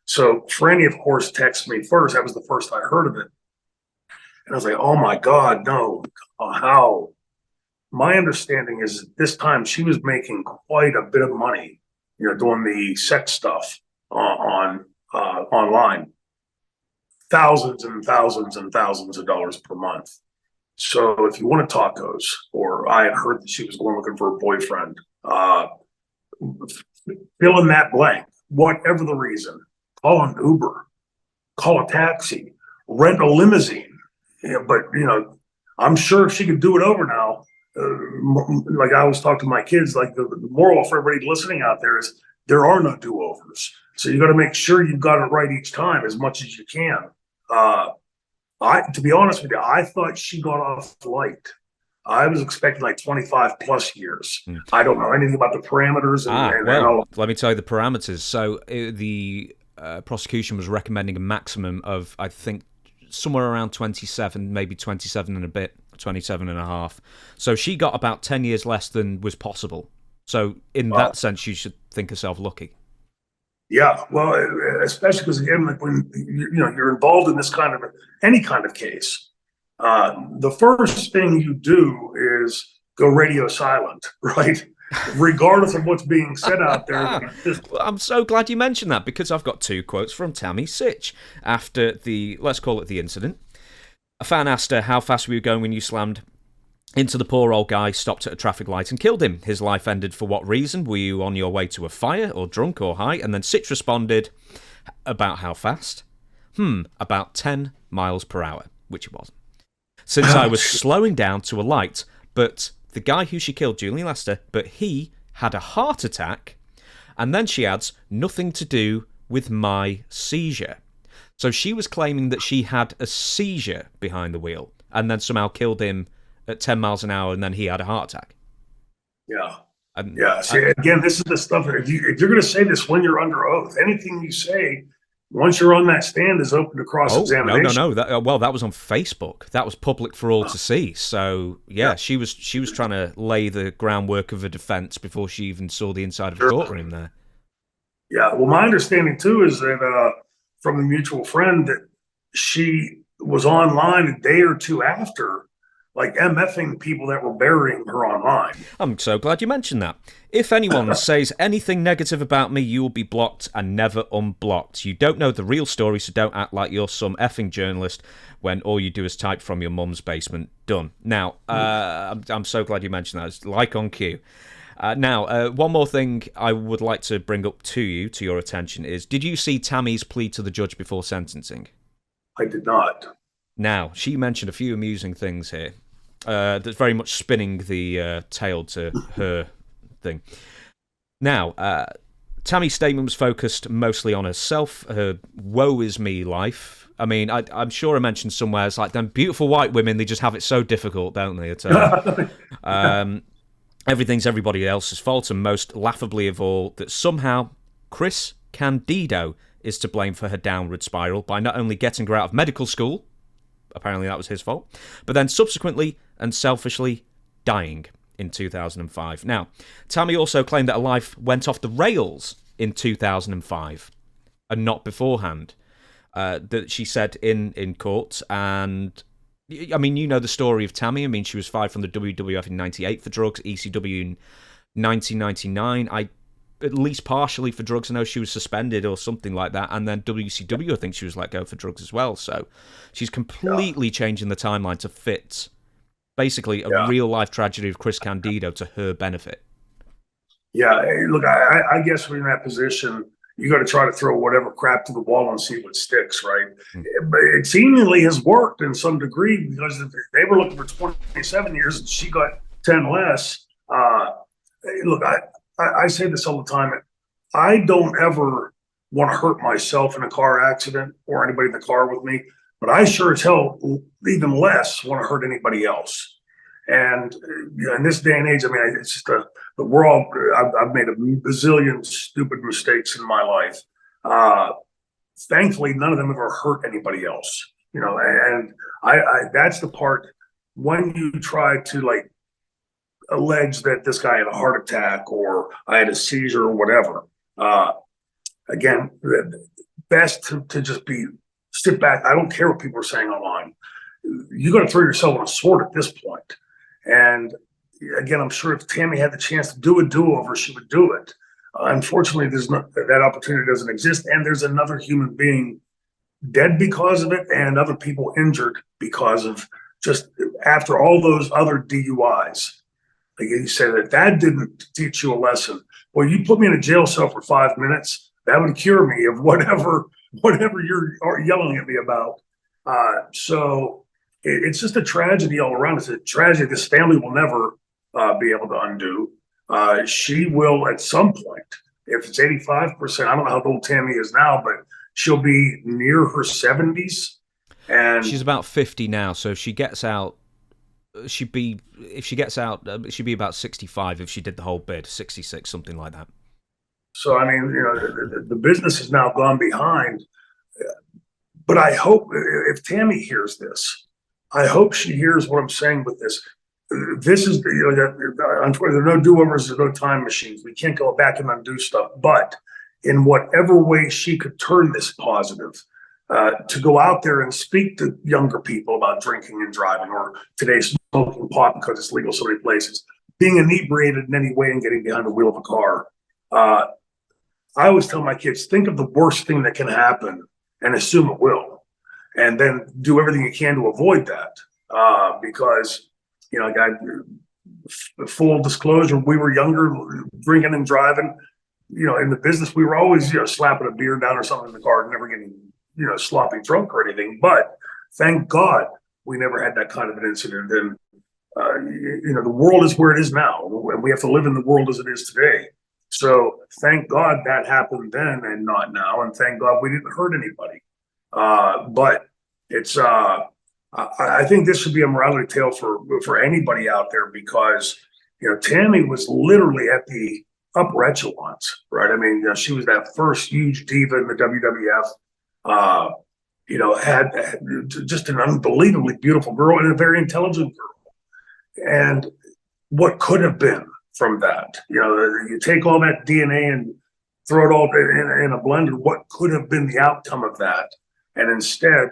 So Franny, of course, texted me first. That was the first I heard of it. And I was like, oh my God, no. How? My understanding is that this time she was making quite a bit of money, doing the sex stuff on online. Thousands and thousands and thousands of dollars per month. So if you wanted tacos, or I had heard that she was going looking for a boyfriend, fill in that blank, whatever the reason, call an Uber, call a taxi, rent a limousine. But, I'm sure if she could do it over now, like I always talk to my kids, like the moral for everybody listening out there is there are no do-overs. So you got to make sure you've got it right each time as much as you can. To be honest with you, I thought she got off light. I was expecting like 25 plus years. I don't know anything about the parameters. Let me tell you the parameters. So the prosecution was recommending a maximum of, I think, somewhere around 27, maybe 27 and a bit, 27 and a half. So she got about 10 years less than was possible. So in that sense, you should think herself lucky. Yeah, well, especially because again, like when you're involved in this kind of any kind of case, the first thing you do is go radio silent, right? Regardless of what's being said out there. Well, I'm so glad you mentioned that because I've got 2 quotes from Tammy Sytch after let's call it the incident. A fan asked her how fast we were going when you slammed into the poor old guy, stopped at a traffic light and killed him. His life ended for what reason? Were you on your way to a fire or drunk or high? And then Sytch responded, about how fast? About 10 miles per hour, which it wasn't. Since I was slowing down to a light, but the guy who she killed, Julian Lester, but he had a heart attack, and then she adds, nothing to do with my seizure. So she was claiming that she had a seizure behind the wheel, and then somehow killed him at 10 miles an hour, and then he had a heart attack. Yeah. See, again, this is the stuff, if you're going to say this when you're under oath, anything you say, once you're on that stand, is open to cross-examination. No. That was on Facebook. That was public for all to see. So, yeah, she was trying to lay the groundwork of a defense before she even saw the inside of a courtroom there. Yeah, well, my understanding, too, is that from a mutual friend that she was online a day or two after, like MFing people that were burying her online. I'm so glad you mentioned that. If anyone says anything negative about me, you will be blocked and never unblocked. You don't know the real story, so don't act like you're some effing journalist when all you do is type from your mum's basement. Done. Now, I'm so glad you mentioned that. It's like on cue. Now, one more thing I would like to bring up to your attention is, did you see Tammy's plea to the judge before sentencing? I did not. Now, she mentioned a few amusing things here. That's very much spinning the tail to her thing. Now, Tammy's statement was focused mostly on herself, her woe is me life. I mean, I'm sure I mentioned somewhere, it's like them beautiful white women, they just have it so difficult, don't they? Everything's everybody else's fault, and most laughably of all, that somehow Chris Candido is to blame for her downward spiral by not only getting her out of medical school, apparently that was his fault, but then subsequently and selfishly dying in 2005. Now, Tammy also claimed that her life went off the rails in 2005 and not beforehand. That she said in court, and I mean, you know the story of Tammy. I mean, she was fired from the WWF in 98 for drugs, ECW in 1999. At least partially for drugs. I know she was suspended or something like that. And then WCW, I think she was let go for drugs as well. So she's completely changing the timeline to fit basically a real-life tragedy of Chris Candido to her benefit. Yeah, look, I guess we're in that position. you got to try to throw whatever crap to the wall and see what sticks, right? Mm. But it seemingly has worked in some degree, because they were looking for 27 years and she got 10 less. Look, I say this all the time. I don't ever want to hurt myself in a car accident or anybody in the car with me, but I sure as hell even less want to hurt anybody else. And in this day and age, I mean, it's just the world. I've made a bazillion stupid mistakes in my life. Thankfully, none of them ever hurt anybody else. And I that's the part when you try to like allege that this guy had a heart attack or I had a seizure or whatever. Again, best to just sit back. I don't care what people are saying online. You got to throw yourself on a sword at this point. And again, I'm sure if Tammy had the chance to do a do-over, she would do it. Unfortunately, that opportunity doesn't exist, and there's another human being dead because of it, and other people injured because of just after all those other DUIs. Like you said, that didn't teach you a lesson. Well, you put me in a jail cell for 5 minutes, that would cure me of whatever you're yelling at me about. So it's just a tragedy all around. It's a tragedy this family will never be able to undo. She will at some point, if it's 85%, I don't know how old Tammy is now, but she'll be near her 70s. And she's about 50 now, so if she gets out, she'd be about 65 if she did the whole bid, 66, something like that. So, I mean, the business has now gone behind. But I hope if Tammy hears this, I hope she hears what I'm saying with this. This is, unfortunately, there are no do-overs, there's no time machines. We can't go back and undo stuff. But in whatever way she could turn this positive, to go out there and speak to younger people about drinking and driving, or today smoking pot because it's legal so many places, being inebriated in any way and getting behind the wheel of a car. I always tell my kids, think of the worst thing that can happen and assume it will, and then do everything you can to avoid that. Because, full disclosure, we were younger, drinking and driving, in the business, we were always, slapping a beer down or something in the car, never getting, sloppy drunk or anything. But thank God we never had that kind of an incident. And, the world is where it is now, and we have to live in the world as it is today. So thank God that happened then and not now. And thank God we didn't hurt anybody. But it's, I think this should be a morality tale for anybody out there, because, Tammy was literally at the upper echelons, right? I mean, she was that first huge diva in the WWF, had just an unbelievably beautiful girl and a very intelligent girl. And what could have been from that, you take all that DNA and throw it all in a blender, what could have been the outcome of that? And instead,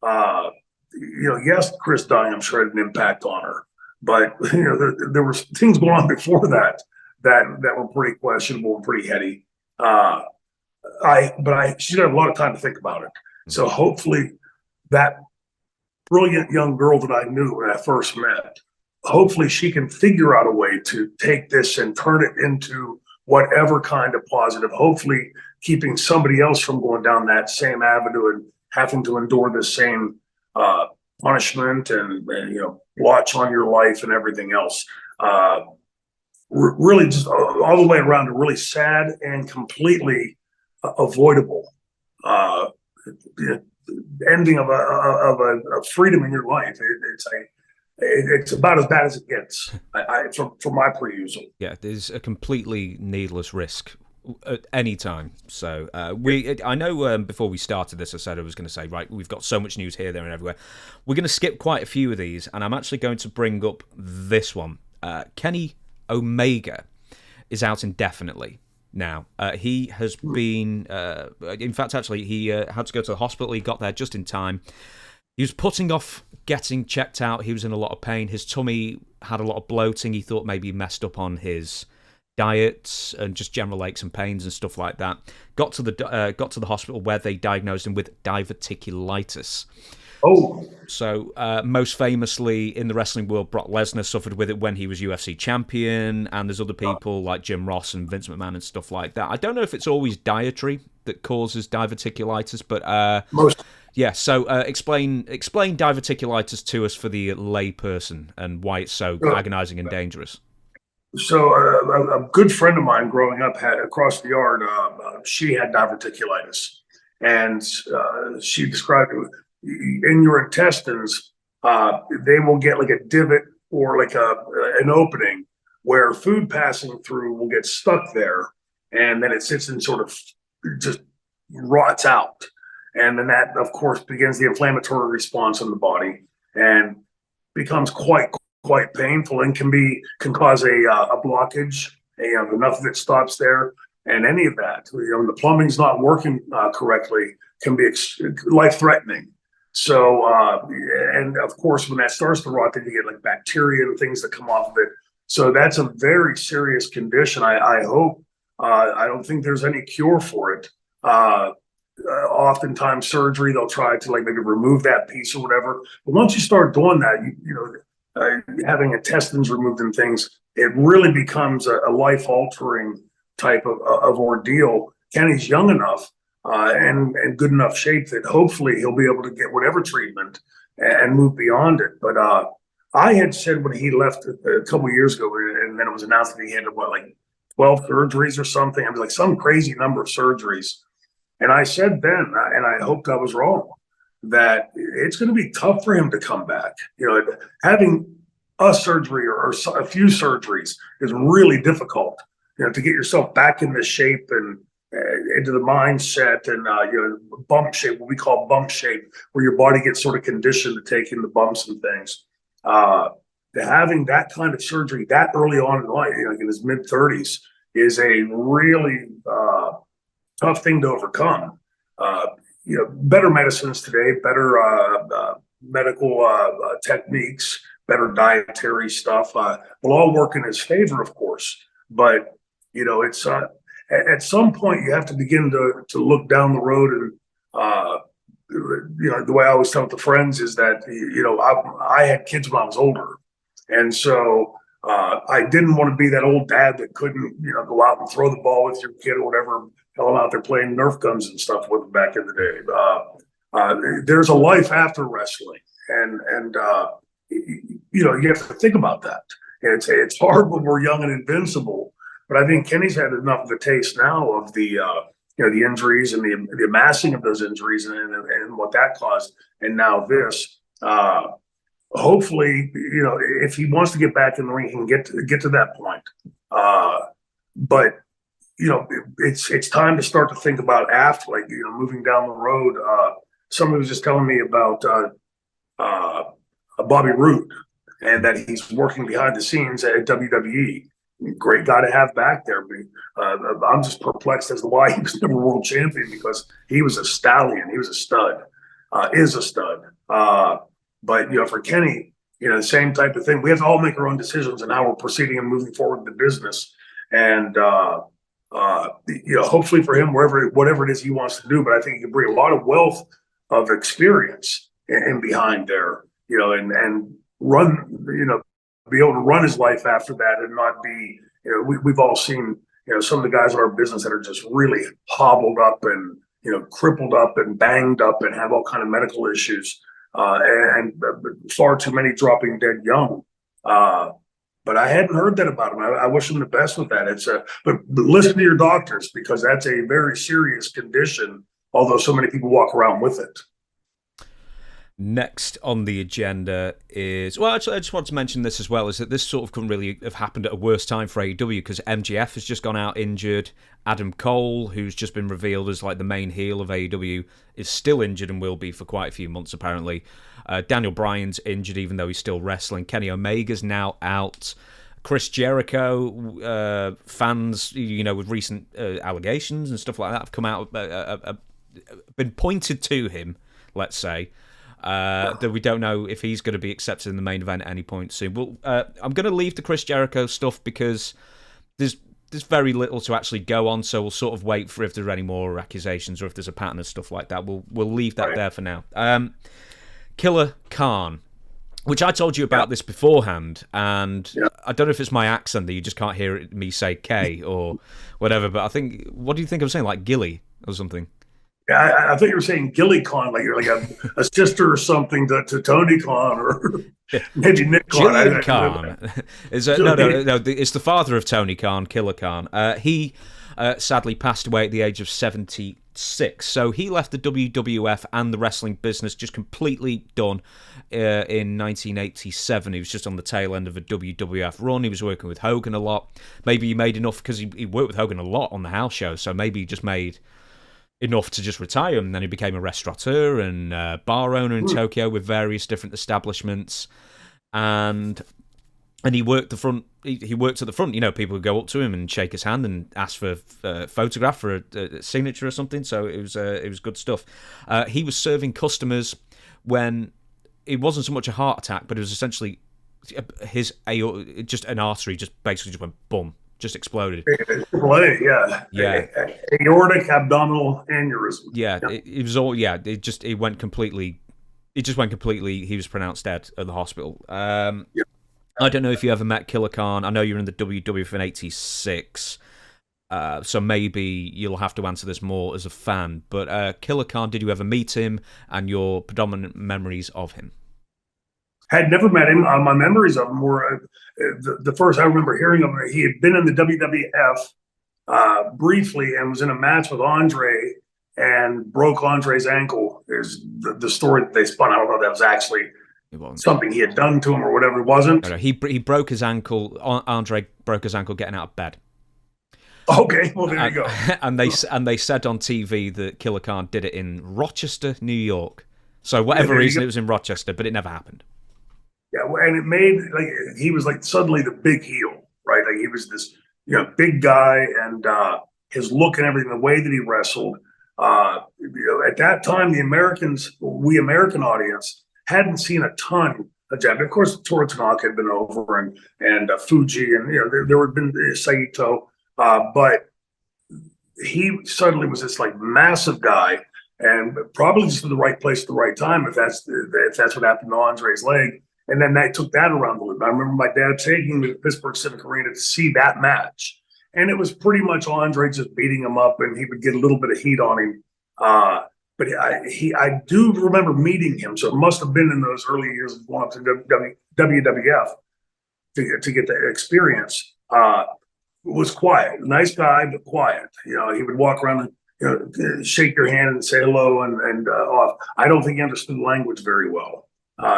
yes, Chris dying, I'm sure, had an impact on her, but there were things going on before that were pretty questionable and pretty heady. She's got a lot of time to think about it. So hopefully that brilliant young girl that I knew when I first met, hopefully she can figure out a way to take this and turn it into whatever kind of positive, hopefully keeping somebody else from going down that same avenue and having to endure the same punishment and blotch on your life and everything else. Really just all the way around, a really sad and completely avoidable ending of a freedom in your life. It's about as bad as it gets, from my perusal. Yeah, there's a completely needless risk at any time. So I know before we started this, I said I was going to say, right, we've got so much news here, there, and everywhere. We're going to skip quite a few of these, and I'm actually going to bring up this one. Kenny Omega is out indefinitely now. He has been, in fact, actually, he had to go to the hospital. He got there just in time. He was putting off getting checked out. He was in a lot of pain. His tummy had a lot of bloating. He thought maybe he messed up on his diet and just general aches and pains and stuff like that. Got to the hospital where they diagnosed him with diverticulitis. Oh, So, most famously in the wrestling world, Brock Lesnar suffered with it when he was UFC champion, and there's other people like Jim Ross and Vince McMahon and stuff like that. I don't know if it's always dietary that causes diverticulitis, but most. yeah. So, explain diverticulitis to us for the lay person and why it's so agonizing and dangerous. So a good friend of mine growing up had across the yard. She had diverticulitis, and she described it in your intestines. They will get like a divot or like an opening where food passing through will get stuck there, and then it sits and sort of just rots out, and then that of course begins the inflammatory response in the body and becomes quite painful and can cause a blockage. Enough of it stops there, and any of that, when the plumbing's not working correctly, can be life threatening. So, and of course, when that starts to rot, then you get like bacteria and things that come off of it. So that's a very serious condition. I hope. I don't think there's any cure for it. Oftentimes, surgery they'll try to like maybe remove that piece or whatever. But once you start doing that, having intestines removed and things, it really becomes a life-altering type of ordeal. Kenny's young enough and good enough shape that hopefully he'll be able to get whatever treatment and move beyond it. But I had said when he left a couple of years ago, and then it was announced that he had like 12 surgeries or something. I was like some crazy number of surgeries. And I said then, and I hoped I was wrong, that it's going to be tough for him to come back. Having a surgery or a few surgeries is really difficult. To get yourself back in this shape and into the mindset and bump shape, what we call bump shape, where your body gets sort of conditioned to take in the bumps and things. Having that kind of surgery that early on in life, in his mid 30s, is a really tough thing to overcome. Better medicines today, better medical techniques, better dietary stuff will all work in his favor, of course. But it's at some point you have to begin to look down the road and the way I always tell the friends is that I had kids when I was older, and so I didn't want to be that old dad that couldn't go out and throw the ball with your kid or whatever. Hell, I'm out there playing Nerf guns and stuff with them back in the day. There's a life after wrestling, and you have to think about that. It's hard when we're young and invincible, but I think Kenny's had enough of a taste now of the the injuries and the amassing of those injuries and what that caused, and now this. Hopefully, if he wants to get back in the ring, he can get to that point. But it's time to start to think about after, like moving down the road. Somebody was just telling me about Bobby Roode, and that he's working behind the scenes at WWE. Great guy to have back there. But I'm just perplexed as to why he was never world champion, because he was a stallion. He was a stud. Is a stud. But for Kenny, the same type of thing. We have to all make our own decisions on how we're proceeding and moving forward in the business. And hopefully for him, whatever it is he wants to do. But I think he can bring a lot of wealth of experience in behind there. And run. Be able to run his life after that and not be. We've all seen some of the guys in our business that are just really hobbled up and crippled up and banged up and have all kind of medical issues. And far too many dropping dead young. But I hadn't heard that about him. I wish him the best with that. But listen to your doctors, because that's a very serious condition, although so many people walk around with it. Next on the agenda is, well, actually, I just want to mention this as well, is that this sort of couldn't really have happened at a worse time for AEW, because MJF has just gone out injured. Adam Cole, who's just been revealed as like the main heel of AEW, is still injured and will be for quite a few months, apparently. Daniel Bryan's injured, even though he's still wrestling. Kenny Omega's now out. Chris Jericho, fans, with recent allegations and stuff like that have come out, been pointed to him, let's say. That we don't know if he's going to be accepted in the main event at any point soon. Well, I'm going to leave the Chris Jericho stuff because there's very little to actually go on, so we'll sort of wait for if there are any more accusations or if there's a pattern of stuff like that. We'll leave that there for now. Killer Khan, which I told you about this beforehand, and I don't know if it's my accent that you just can't hear me say K or whatever, but I think, what do you think I'm saying, like Gilly or something? Yeah, I thought you were saying Gilly Khan, like you're like a sister or something to Tony Khan or maybe Nick Khan. Gillian Khan. No, it's the father of Tony Khan, Killer Khan. He sadly passed away at the age of 76. So he left the WWF and the wrestling business just completely done in 1987. He was just on the tail end of a WWF run. He was working with Hogan a lot. Maybe he made enough because he worked with Hogan a lot on the house show. So maybe he just made enough to just retire, and then he became a restaurateur and bar owner in Tokyo with various different establishments, and he worked the front. He worked at the front. You know, people would go up to him and shake his hand and ask for a photograph for a signature or something. So it was good stuff. He was serving customers when it wasn't so much a heart attack, but it was essentially his just an artery just basically just went boom. Just exploded. Yeah. Aortic abdominal aneurysm. Yeah, it was all. Yeah, it went completely. It just went completely. He was pronounced dead at the hospital. I don't know if you ever met Killer Khan. I know you're in the WWF in '86, so maybe you'll have to answer this more as a fan. But Killer Khan, did you ever meet him? And your predominant memories of him? Had never met him. My memories of him were the first I remember hearing of him. He had been in the WWF briefly and was in a match with Andre and broke Andre's ankle. There's the story that they spun. I don't know if that was actually something he had done to him or whatever. It wasn't. No, he broke his ankle. Andre broke his ankle getting out of bed. Okay, well there you go. And they said on TV that Killer Khan did it in Rochester, New York. So whatever reason it was in Rochester, but it never happened. Yeah, and it made like he was like suddenly the big heel, right? Like he was this big guy, and his look and everything, the way that he wrestled. At that time, we American audience hadn't seen a ton of Japan. Of course, Toru Tanaka had been over, and Fuji, and there had been Saito, but he suddenly was this like massive guy, and probably just in the right place at the right time. If that's what happened to Andre's leg. And then they took that around the loop. I remember my dad taking me to Pittsburgh Civic Arena to see that match. And it was pretty much Andre just beating him up, and he would get a little bit of heat on him. But I do remember meeting him. So it must have been in those early years of going up to WWF to get the experience. Was quiet. Nice guy, but quiet. He would walk around and shake your hand and say hello and off. I don't think he understood language very well.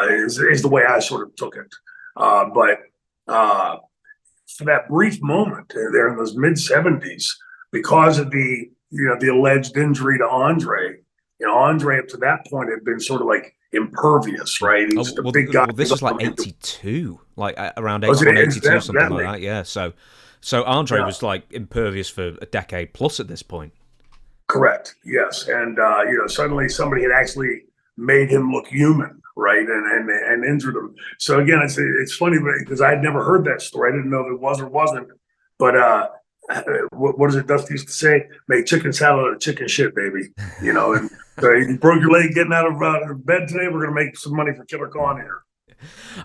Is the way I sort of took it. But for that brief moment there in those mid-70s, because of the alleged injury to Andre, Andre up to that point had been sort of like impervious, right? He's a big guy. Well, this was like 82, like around 81, 82, something like that. Yeah, so Andre was like impervious for a decade plus at this point. Correct. Yes, and suddenly somebody had actually made him look human, right, and injured him. So again, it's funny because I had never heard that story. I didn't know if it was or wasn't. But what does it Dusty used to say? Make chicken salad out of chicken shit, baby. And so you broke your leg getting out of bed today. We're gonna make some money for Killer Khan here.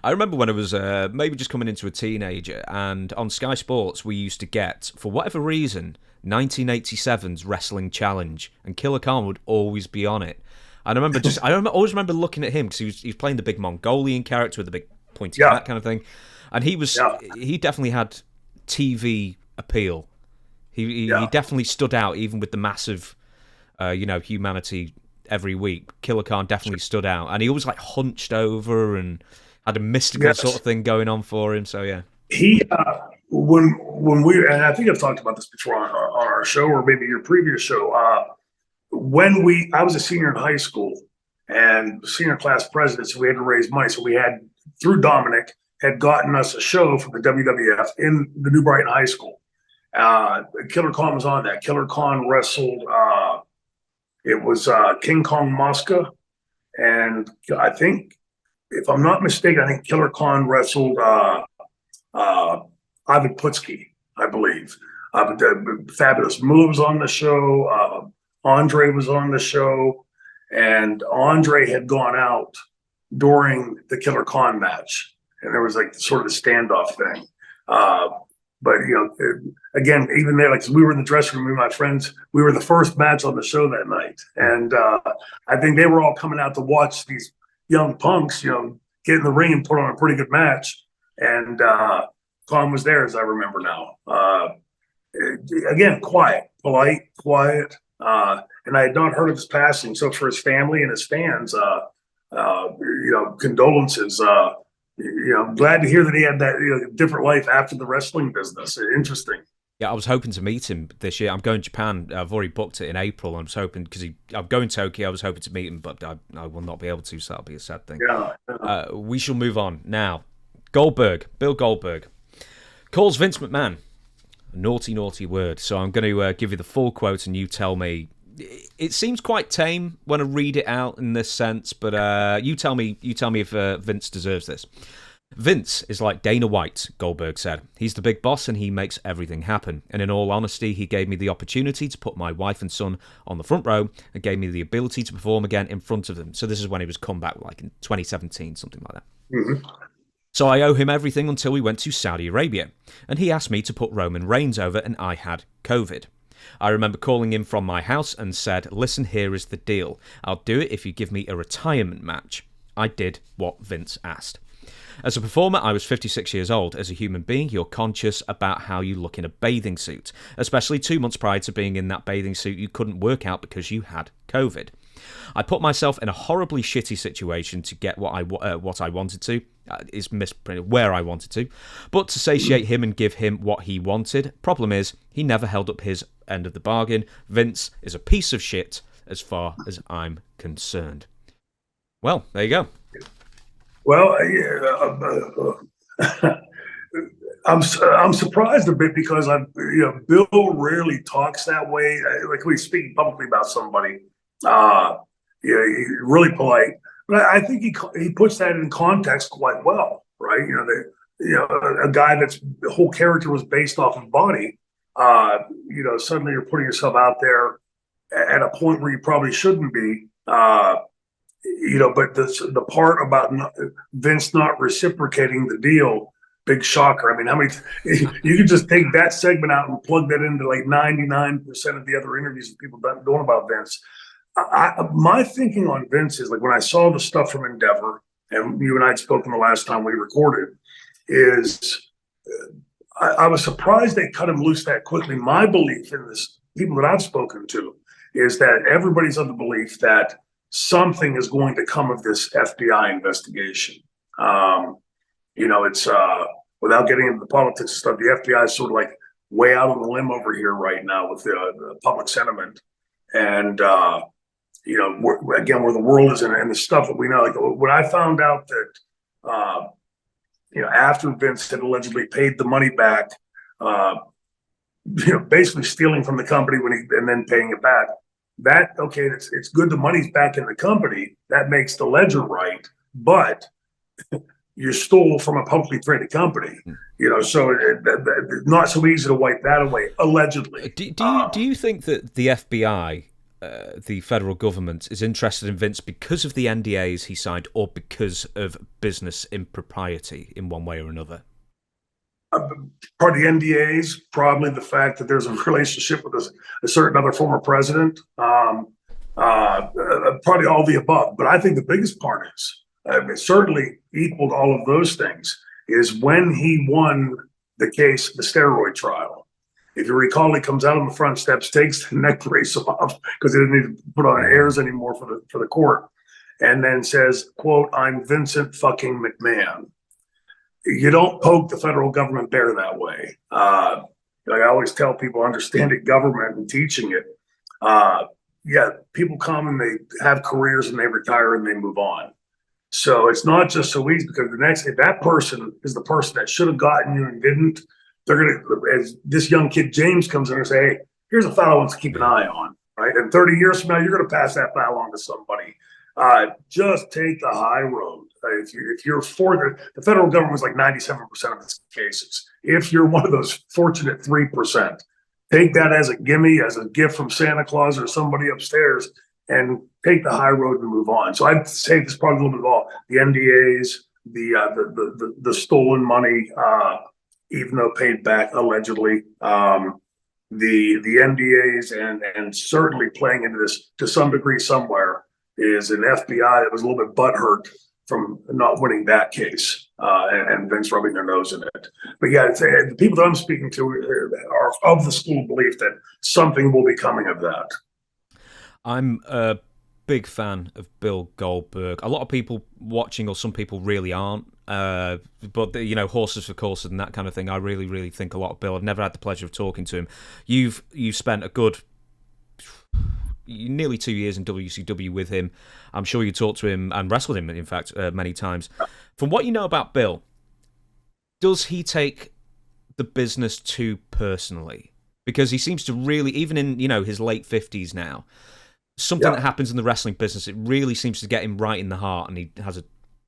I remember when I was maybe just coming into a teenager, and on Sky Sports we used to get, for whatever reason, 1987's Wrestling Challenge, and Killer Khan would always be on it. And I always remember looking at him because he was playing the big Mongolian character with the big pointy hat kind of thing, and he definitely had TV appeal. He definitely stood out, even with the massive, humanity every week. Killer Khan definitely stood out, and he always like hunched over and had a mystical sort of thing going on for him. So yeah, he when we, and I think I've talked about this before on our show or maybe your previous show. I was a senior in high school and senior class president, so we had to raise money. So we had, through Dominic, had gotten us a show for the WWF in the New Brighton High School. Killer Khan was on that. Killer Khan wrestled, it was King Kong Mosca, and I think, if I'm not mistaken, I think Killer Khan wrestled Ivan Putski, I believe. Fabulous Moves on the show. Andre was on the show, and Andre had gone out during the Killer Khan match, and there was like sort of a standoff thing. But again, even there, like we were in the dressing room with my friends, we were the first match on the show that night, and I think they were all coming out to watch these young punks, get in the ring and put on a pretty good match. And Khan was there, as I remember now. Again, polite, quiet, and I had not heard of his passing. So for his family and his fans, condolences. Glad to hear that he had that different life after the wrestling business. Interesting. Yeah, I was hoping to meet him this year. I'm going to Japan. I've already booked it in April. I was hoping because I'm going to Tokyo. I was hoping to meet him, but I will not be able to. So that'll be a sad thing. Yeah. We shall move on now. Goldberg, Bill Goldberg, calls Vince McMahon a naughty, naughty word. So I'm going to give you the full quote, and you tell me. It seems quite tame when I read it out in this sense, but you tell me if Vince deserves this. Vince is like Dana White, Goldberg said. He's the big boss and he makes everything happen. And in all honesty, he gave me the opportunity to put my wife and son on the front row and gave me the ability to perform again in front of them. So this is when he was come back, like in 2017, something like that. Mm-hmm. So I owe him everything until we went to Saudi Arabia. And he asked me to put Roman Reigns over and I had COVID. I remember calling him from my house and said, listen, here is the deal. I'll do it if you give me a retirement match. I did what Vince asked. As a performer, I was 56 years old. As a human being, you're conscious about how you look in a bathing suit. Especially 2 months prior to being in that bathing suit, you couldn't work out because you had COVID. I put myself in a horribly shitty situation to get what I wanted to. Is misprinted where I wanted to, but to satiate him and give him what he wanted. Problem is, he never held up his end of the bargain. Vince is a piece of shit as far as I'm concerned. Well, there you go. Well, I'm surprised a bit because Bill rarely talks that way. Like when he's speaking publicly about somebody, he's really polite. But I think he puts that in context quite well, right? A guy that's the whole character was based off of body. Suddenly you're putting yourself out there at a point where you probably shouldn't be. But the part about Vince not reciprocating the deal, big shocker. I mean, how many? You could just take that segment out and plug that into like 99% of the other interviews that people doing about Vince. My thinking on Vince is like when I saw the stuff from Endeavor, and you and I had spoken the last time we recorded, is I was surprised they cut him loose that quickly. My belief in this, people that I've spoken to, is that everybody's of the belief that something is going to come of this FBI investigation. It's without getting into the politics and stuff, the FBI is sort of like way out on the limb over here right now with the public sentiment. And where the world is and the stuff that we know. Like when I found out that, after Vince had allegedly paid the money back, basically stealing from the company and then paying it back. It's good the money's back in the company. That makes the ledger right, but you stole from a publicly traded company. So not so easy to wipe that away. Allegedly. Do you think that the FBI? The federal government is interested in Vince because of the NDAs he signed or because of business impropriety in one way or another? Part of the NDAs, probably the fact that there's a relationship with a certain other former president, probably all the above. But I think the biggest part is, certainly equaled all of those things, is when he won the case, the steroid trial. If you recall, he comes out on the front steps, takes the neck brace off because he didn't need to put on airs anymore for the court, and then says, quote, I'm Vincent fucking McMahon. You don't poke the federal government bear that way. Like I always tell people, understanding government and teaching it. People come and they have careers and they retire and they move on. So it's not just so easy because if that person is the person that should have gotten you and didn't, they're going to, as this young kid, James, comes in and say, hey, here's a file I want to keep an eye on, right? And 30 years from now, you're going to pass that file on to somebody. Just take the high road. If you're for the federal government was like 97% of its cases. If you're one of those fortunate 3%, take that as a gimme, as a gift from Santa Claus or somebody upstairs, and take the high road and move on. So I'd say this is probably a little bit of all the NDAs, the stolen money, even though paid back allegedly, the NDAs, and certainly playing into this to some degree somewhere is an FBI that was a little bit butthurt from not winning that case, and Vince rubbing their nose in it. But yeah, the people that I'm speaking to are of the school belief that something will be coming of that. I'm a big fan of Bill Goldberg. A lot of people watching, or some people really aren't. But you know, horses for courses and that kind of thing. I really, really think a lot of Bill. I've never had the pleasure of talking to him. You've spent a good nearly 2 years in WCW with him. I'm sure you talked to him and wrestled him, in fact, many times. From what you know about Bill, does he take the business too personally? Because he seems to really, even in his late 50s now, something that happens in the wrestling business, it really seems to get him right in the heart, and he has a,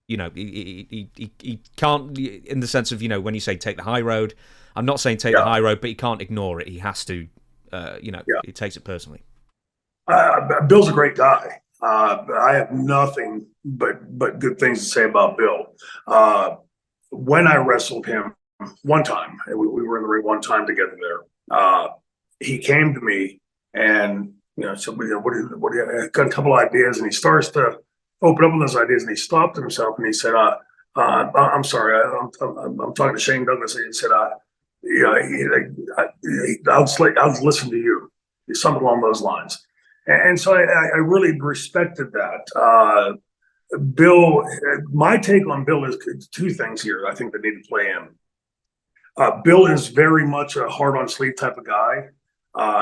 he can't, in the sense of, when you say take the high road, I'm not saying take the high road, but he can't ignore it. He has to, he takes it personally. Bill's a great guy. I have nothing but good things to say about Bill. When I wrestled him one time, we were in the ring one time together there, he came to me and, said, what do you got a couple ideas, and he starts to open up on those ideas, and he stopped himself and he said, I'm sorry, I'm talking to Shane Douglas. He said, I'll listen to you. Something along those lines. And so I really respected that. Bill, my take on Bill is two things here I think that need to play in. Bill is very much a hard on sleeve type of guy.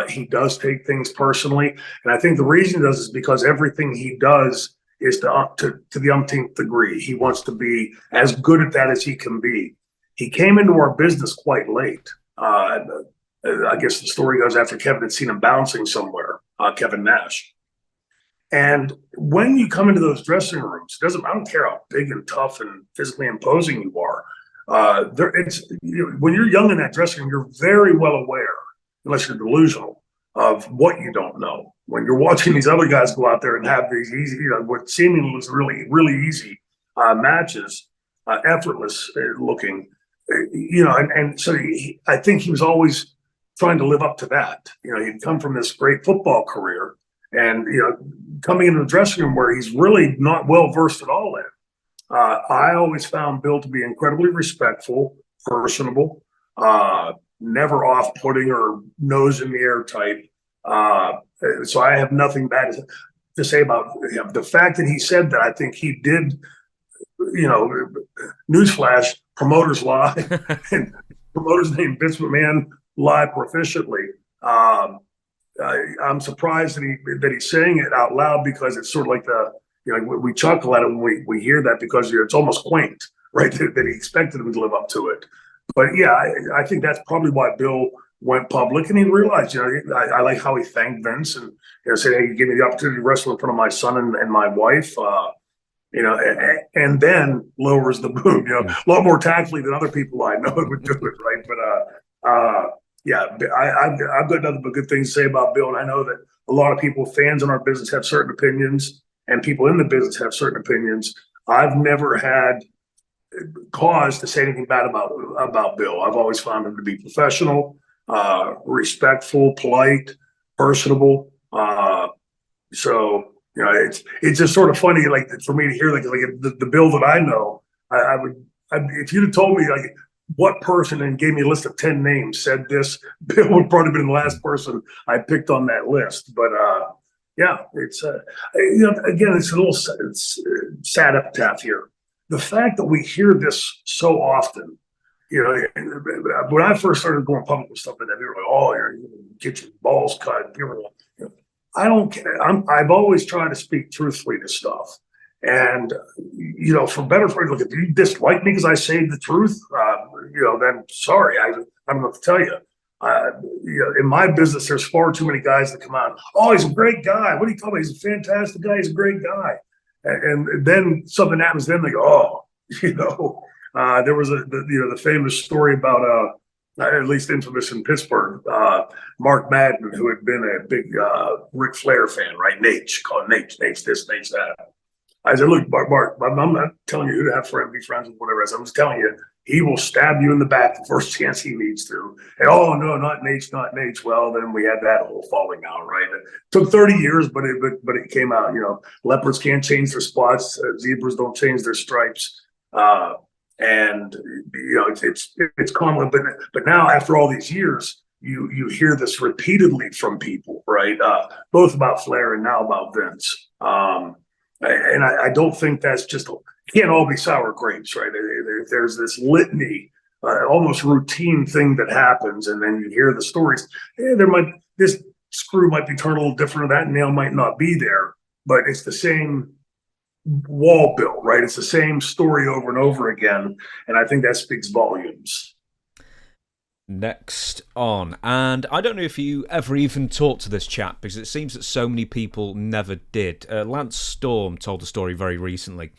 He does take things personally. And I think the reason he does is because everything he does is to the umpteenth degree. He wants to be as good at that as he can be. He came into our business quite late. I guess the story goes after Kevin had seen him bouncing somewhere, Kevin Nash. And when you come into those dressing rooms, I don't care how big and tough and physically imposing you are. When you're young in that dressing room, you're very well aware, unless you're delusional, of what you don't know. When you're watching these other guys go out there and have these easy, what seemingly looks really, really easy matches, effortless looking, and so I think he was always trying to live up to that. He'd come from this great football career, and coming into the dressing room where he's really not well versed at all in. I always found Bill to be incredibly respectful, personable, never off-putting or nose in the air type. So I have nothing bad to say about him. The fact that he said that, I think he did, newsflash, promoters lie, and promoters named Vince McMahon lie proficiently. I'm surprised that he's saying it out loud, because it's sort of like we chuckle at it when we hear that, because it's almost quaint, right? That he expected him to live up to it. But yeah, I think that's probably why Bill went public, and he realized, I like how he thanked Vince and said, "Hey, you gave me the opportunity to wrestle in front of my son and my wife." And then lowers the boom, a lot more tactfully than other people I know would do it, right? But yeah, I've got nothing but good things to say about Bill, and I know that a lot of people, fans in our business, have certain opinions, and people in the business have certain opinions. I've never had cause to say anything bad about Bill. I've always found him to be professional, respectful, polite, personable. So it's just sort of funny, like, for me to hear like the Bill that I know. If you'd have told me like what person and gave me a list of 10 names said this, Bill would probably have been the last person I picked on that list. But yeah, it's again, it's a little sad epitaph here. The fact that we hear this so often, when I first started going public with stuff like that, people were like, "Oh, you're get your balls cut." People were like, I don't care. I've always tried to speak truthfully to stuff, and for better for look, if you dislike me because I say the truth, then sorry, I don't know what to tell you. In my business, there's far too many guys that come out. "Oh, he's a great guy. What do you call me? He's a fantastic guy. He's a great guy." And then something happens. Then they go, "Oh, there was the famous story about at least infamous in Pittsburgh, Mark Madden, who had been a big Ric Flair fan, right? Nate, called Nate this, Nate that. I said, look, Mark, I'm not telling you who to have friends, be friends with, whatever. I'm just telling you, he will stab you in the back the first chance he needs to. And oh no, not Nate, not Nate. Well, then we had that whole falling out, right? It took 30 years, but it came out. Leopards can't change their spots, zebras don't change their stripes, and it's common. But now, after all these years, you hear this repeatedly from people, right? Both about Flair and now about Vince. And I don't think that's just can't all be sour grapes, right? There's this litany, almost routine thing that happens, and then you hear the stories. This screw might be turned a little different, or that nail might not be there, but it's the same wall built, right? It's the same story over and over again, and I think that speaks volumes. Next on, and I don't know if you ever even talked to this chap, because it seems that so many people never did. Lance Storm told a story very recently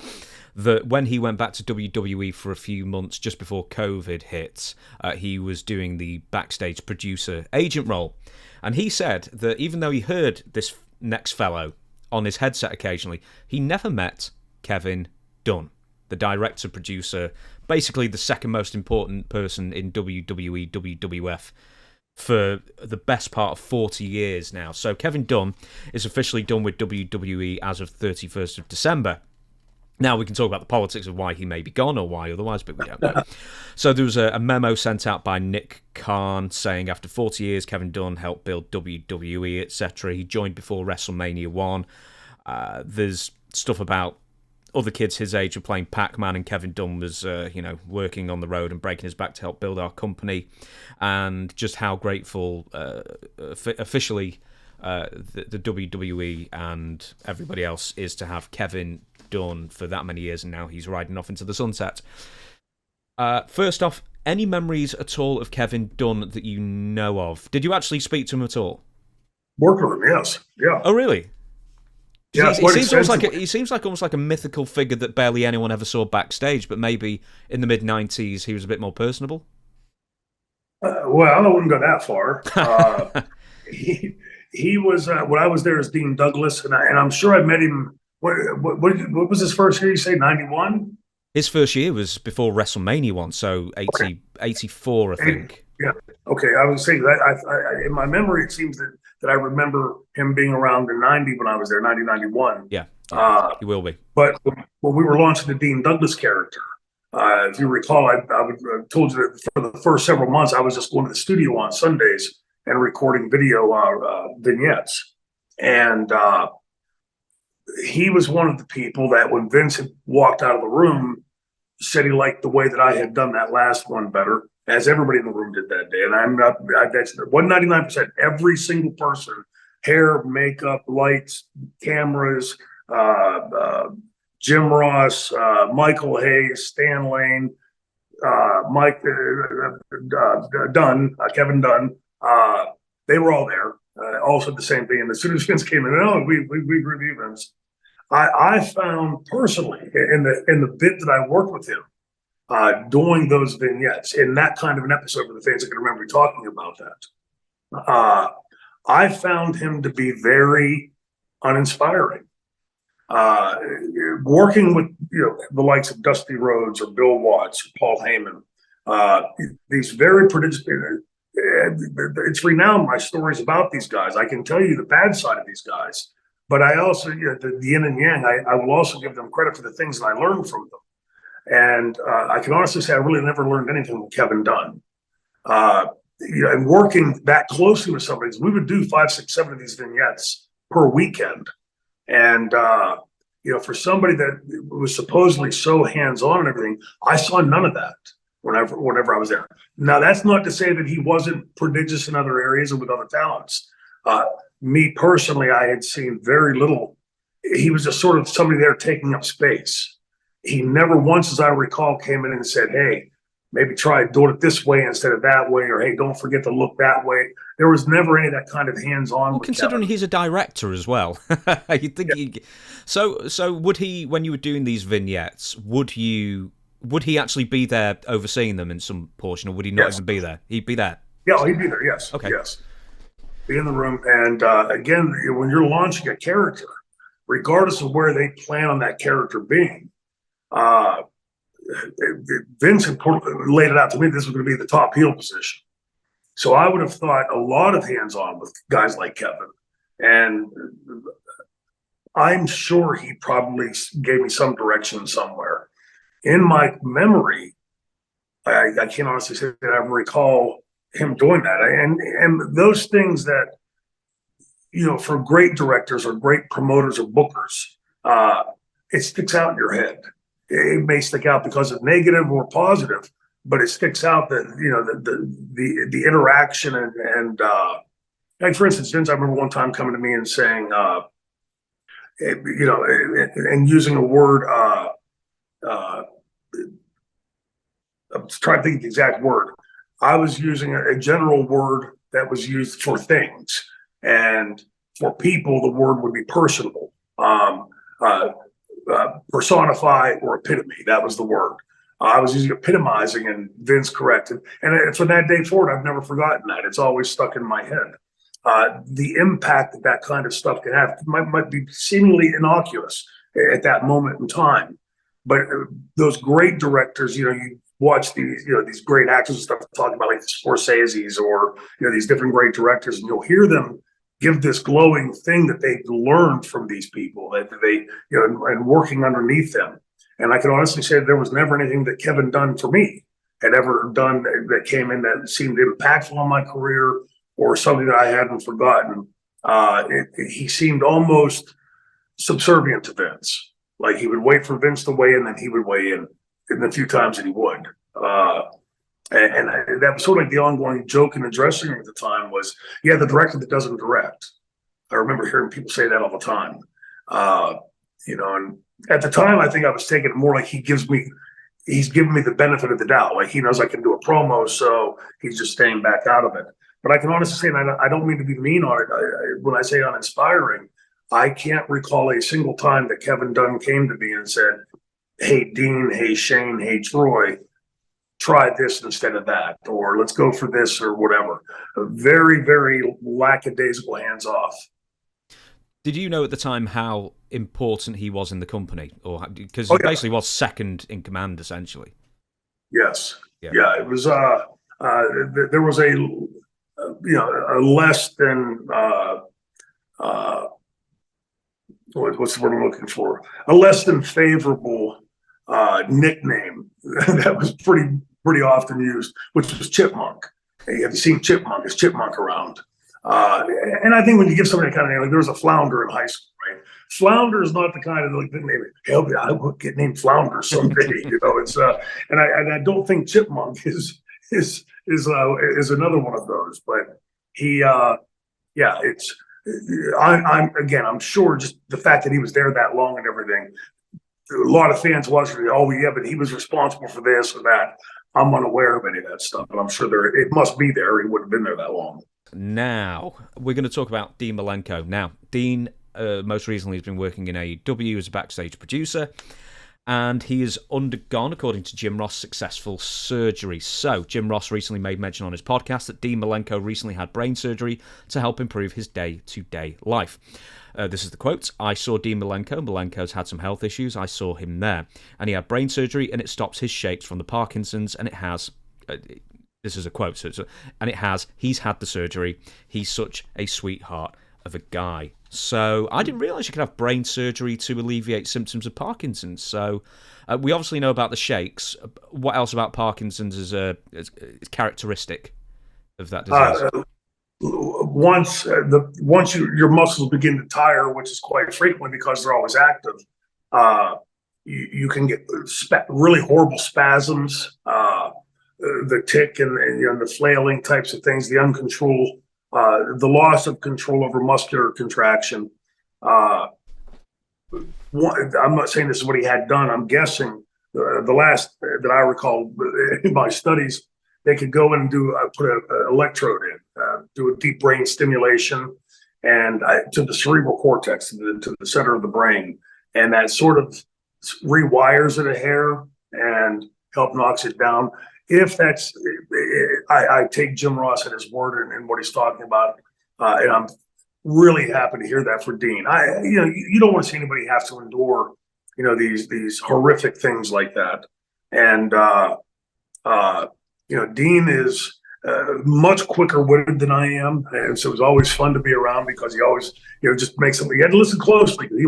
that when he went back to WWE for a few months just before COVID hit, he was doing the backstage producer agent role. And he said that even though he heard this next fellow on his headset occasionally, he never met Kevin Dunn, the director, producer, basically the second most important person in WWE, WWF for the best part of 40 years now. So Kevin Dunn is officially done with WWE as of 31st of December. Now we can talk about the politics of why he may be gone or why otherwise, but we don't know. So there was a memo sent out by Nick Khan saying after 40 years, Kevin Dunn helped build WWE, etc. He joined before WrestleMania 1. There's stuff about other kids his age were playing Pac-Man, and Kevin Dunn was, working on the road and breaking his back to help build our company, and just how grateful officially the WWE and everybody else is to have Kevin Dunn for that many years, and now he's riding off into the sunset. First off, any memories at all of Kevin Dunn that you know of? Did you actually speak to him at all? Worked with him, yes. Yeah. Oh, really? Yeah, he seems like almost like a mythical figure that barely anyone ever saw backstage, but maybe in the mid-90s he was a bit more personable. Well, I wouldn't go that far. He was when I was there as Dean Douglas, and I'm sure I met him. What was his first year? You say 91? His first year was before WrestleMania 1, so 84, I think. Yeah. Okay. I was saying that in my memory, it seems that I remember him being around in 90 when I was there, 90, 91. Yeah, he will be. But when we were launching the Dean Douglas character, if you recall, I told you that for the first several months, I was just going to the studio on Sundays and recording video vignettes. And he was one of the people that when Vince had walked out of the room, said he liked the way that I had done that last one better, as everybody in the room did that day. And that's 199%. Every single person, hair, makeup, lights, cameras, Jim Ross, Michael Hayes, Stan Lane, Mike Dunn, Kevin Dunn. They were all there. Also the same thing. And as soon as Vince came in, we review Vince. I found personally in the bit that I worked with him, doing those vignettes in that kind of an episode for the fans that can remember talking about that. I found him to be very uninspiring. Working with the likes of Dusty Rhodes or Bill Watts or Paul Heyman, these very prodigious. It's renowned my stories about these guys. I can tell you the bad side of these guys, but I also the yin and yang. I will also give them credit for the things that I learned from them. And I can honestly say I really never learned anything with Kevin Dunn. And working that closely with somebody, we would do 5, 6, 7 of these vignettes per weekend. And, for somebody that was supposedly so hands-on and everything, I saw none of that whenever I was there. Now, that's not to say that he wasn't prodigious in other areas and with other talents. Me personally, I had seen very little. He was just sort of somebody there taking up space. He never once, as I recall, came in and said, hey, maybe try doing it this way instead of that way, or hey, don't forget to look that way. There was never any of that kind of hands-on. Well, considering he's a director as well, you'd think. Yeah. So would he, when you were doing these vignettes, would you Would he actually be there overseeing them in some portion, or would he not even be there? He'd be there. Yeah, he'd be there. Yes. Okay. Yes. Be in the room. And again, when you're launching a character, regardless of where they plan on that character being, Vince had laid it out to me. This was going to be the top heel position. So I would have thought a lot of hands-on with guys like Kevin. And I'm sure he probably gave me some direction somewhere. In my memory, I can't honestly say that I recall him doing that. And those things that, for great directors or great promoters or bookers, it sticks out in your head. It may stick out because it's negative or positive, but it sticks out that, the interaction and like, for instance, Vince, I remember one time coming to me and saying, and using a word, I'm trying to think of the exact word. I was using a general word that was used for things, and for people, the word would be personable, personify, or epitome. That was the word. I was using epitomizing, and Vince corrected. And from that day forward, I've never forgotten that. It's always stuck in my head. The impact that kind of stuff can have might be seemingly innocuous at that moment in time, but those great directors, you watch these great actors and stuff talking about like the Scorsese's or these different great directors, and you'll hear them give this glowing thing that they've learned from these people that they and working underneath them. And I can honestly say that there was never anything that Kevin Dunn for me had ever done that came in that seemed impactful on my career or something that I hadn't forgotten. He seemed almost subservient to Vince. Like he would wait for Vince to weigh in, then he would weigh in the few times that he would. And that was sort of like the ongoing joke in the dressing room at the time was, the director that doesn't direct. I remember hearing people say that all the time. And at the time, I think I was taking it more like he's giving me the benefit of the doubt. Like he knows I can do a promo, so he's just staying back out of it. But I can honestly say, and I don't mean to be mean on it, when I say uninspiring, I can't recall a single time that Kevin Dunn came to me and said, hey, Dean, hey, Shane, hey, Troy, try this instead of that, or let's go for this or whatever. Very, very lackadaisical, hands off. Did you know at the time how important he was in the company? Or because he basically was second in command, essentially. Yes. Yeah, it was, there was a less than, what's the word I'm looking for? A less than favorable nickname that was pretty often used, which was Chipmunk. Have you seen Chipmunk? Is Chipmunk around? And I think when you give somebody that kind of name, like there was a Flounder in high school, right? Flounder is not the kind of name. Hell, I will get named Flounder someday. It's and I don't think Chipmunk is another one of those. But he, it's. I'm sure just the fact that he was there that long and everything. A lot of fans watching, but he was responsible for this or that. I'm unaware of any of that stuff, but I'm sure it must be there. He wouldn't have been there that long. Now, we're going to talk about Dean Malenko. Now, Dean most recently has been working in AEW as a backstage producer, and he has undergone, according to Jim Ross, successful surgery. So, Jim Ross recently made mention on his podcast that Dean Malenko recently had brain surgery to help improve his day-to-day life. This is the quote. I saw Dean Malenko. Malenko's had some health issues. I saw him there. And he had brain surgery, and it stops his shakes from the Parkinson's, and it has... this is a quote. He's had the surgery. He's such a sweetheart of a guy. So I didn't realise you could have brain surgery to alleviate symptoms of Parkinson's. So we obviously know about the shakes. What else about Parkinson's is characteristic of that disease? Once your muscles begin to tire, which is quite frequent because they're always active, you can get really horrible spasms, the tick and the flailing types of things, the uncontrolled, the loss of control over muscular contraction. I'm not saying this is what he had done. I'm guessing the last that I recall in my studies, they could go in and put an electrode in, do a deep brain stimulation, and to the cerebral cortex, to the center of the brain, and that sort of rewires it a hair, and help knocks it down. If that's, I take Jim Ross at his word and what he's talking about, and I'm really happy to hear that for Dean. You don't want to see anybody have to endure, these horrific things like that. And Dean is much quicker witted than I am, and so it was always fun to be around because he always, just makes something. You had to listen closely. He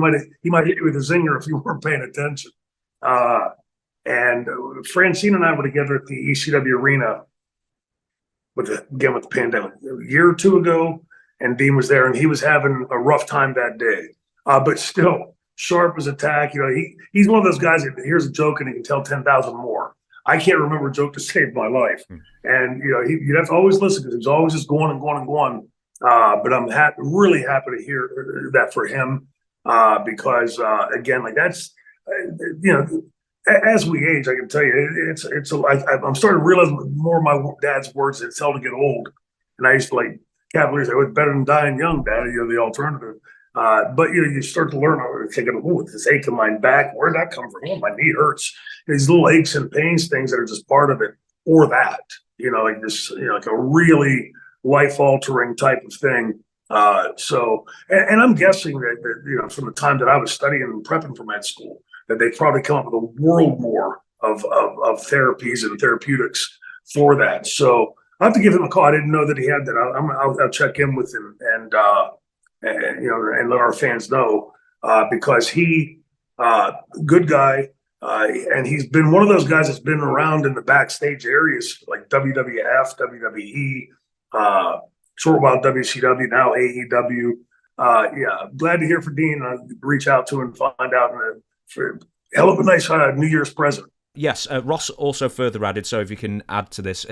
might hit you with a zinger if you weren't paying attention. And Francine and I were together at the ECW arena with the pandemic a year or two ago, and Dean was there, and he was having a rough time that day, but still sharp as a tack. He's one of those guys that hears a joke and he can tell 10,000 more. I can't remember a joke to save my life. And, you'd have to always listen because he was always just going and going and going. But I'm really happy to hear that for him because, again, like that's, as we age, I can tell you, I'm starting to realize more of my dad's words that tell to get old. And I used to like Cavaliers, it was better than dying young, Dad, the alternative. But you start to learn, thinking, this ache in my back, where'd that come from? Oh, my knee hurts. These little aches and pains, things that are just part of it, or that, like this, like a really life-altering type of thing. And I'm guessing that from the time that I was studying and prepping for med school, that they probably come up with a world more of therapies and therapeutics for that. So I have to give him a call. I didn't know that he had that. I'll check in with him and let our fans know because he, good guy, and he's been one of those guys that's been around in the backstage areas like WWF, WWE, short while WCW, now AEW. Glad to hear from Dean. Reach out to him and find out. Hell of a nice New Year's present. Yes, Ross also further added, so if you can add to this,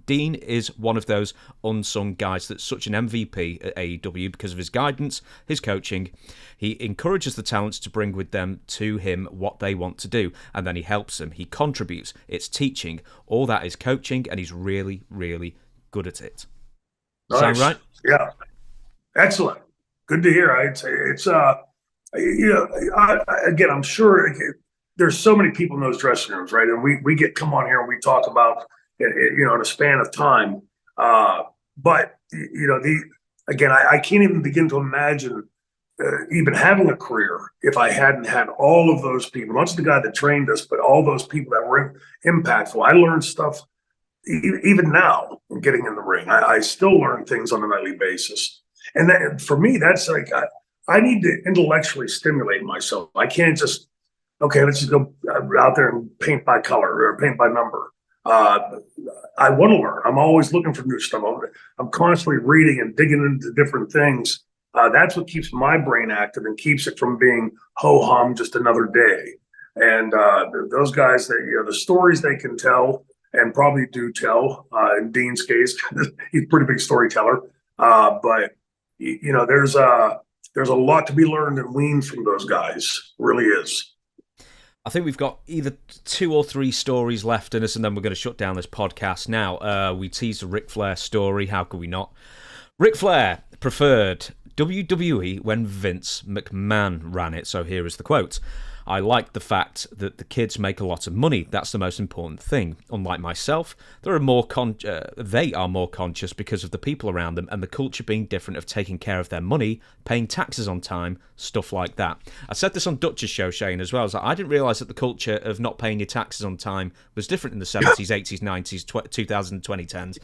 Dean is one of those unsung guys that's such an MVP at AEW because of his guidance, his coaching. He encourages the talents to bring with them to him what they want to do, and then he helps them. He contributes. It's teaching. All that is coaching, and he's really, really good at it. Nice. Sound right? Yeah. Excellent. Good to hear. Again, I'm sure there's so many people in those dressing rooms, right? And we come on here and we talk about, in a span of time. But I can't even begin to imagine even having a career if I hadn't had all of those people, not just the guy that trained us, but all those people that were impactful. I learned stuff even now getting in the ring. I still learn things on a nightly basis. And that, for me, that's like, I need to intellectually stimulate myself. I can't just, okay, let's just go out there and paint by color or paint by number. I want to learn. I'm always looking for new stuff. I'm constantly reading and digging into different things. That's what keeps my brain active and keeps it from being ho-hum just another day. And those guys, the stories they can tell and probably do tell, in Dean's case, he's a pretty big storyteller. But there's a lot to be learned and weaned from those guys. Really is. I think we've got either 2 or 3 stories left in us, and then we're going to shut down this podcast now. We teased a Ric Flair story. How could we not? Ric Flair preferred WWE when Vince McMahon ran it. So here is the quote. I like the fact that the kids make a lot of money. That's the most important thing. Unlike myself, they are more conscious because of the people around them and the culture being different of taking care of their money, paying taxes on time, stuff like that. I said this on Dutch's show, Shane, as well. I didn't realise that the culture of not paying your taxes on time was different in the 70s, 80s, 90s, 2000s, 2010s.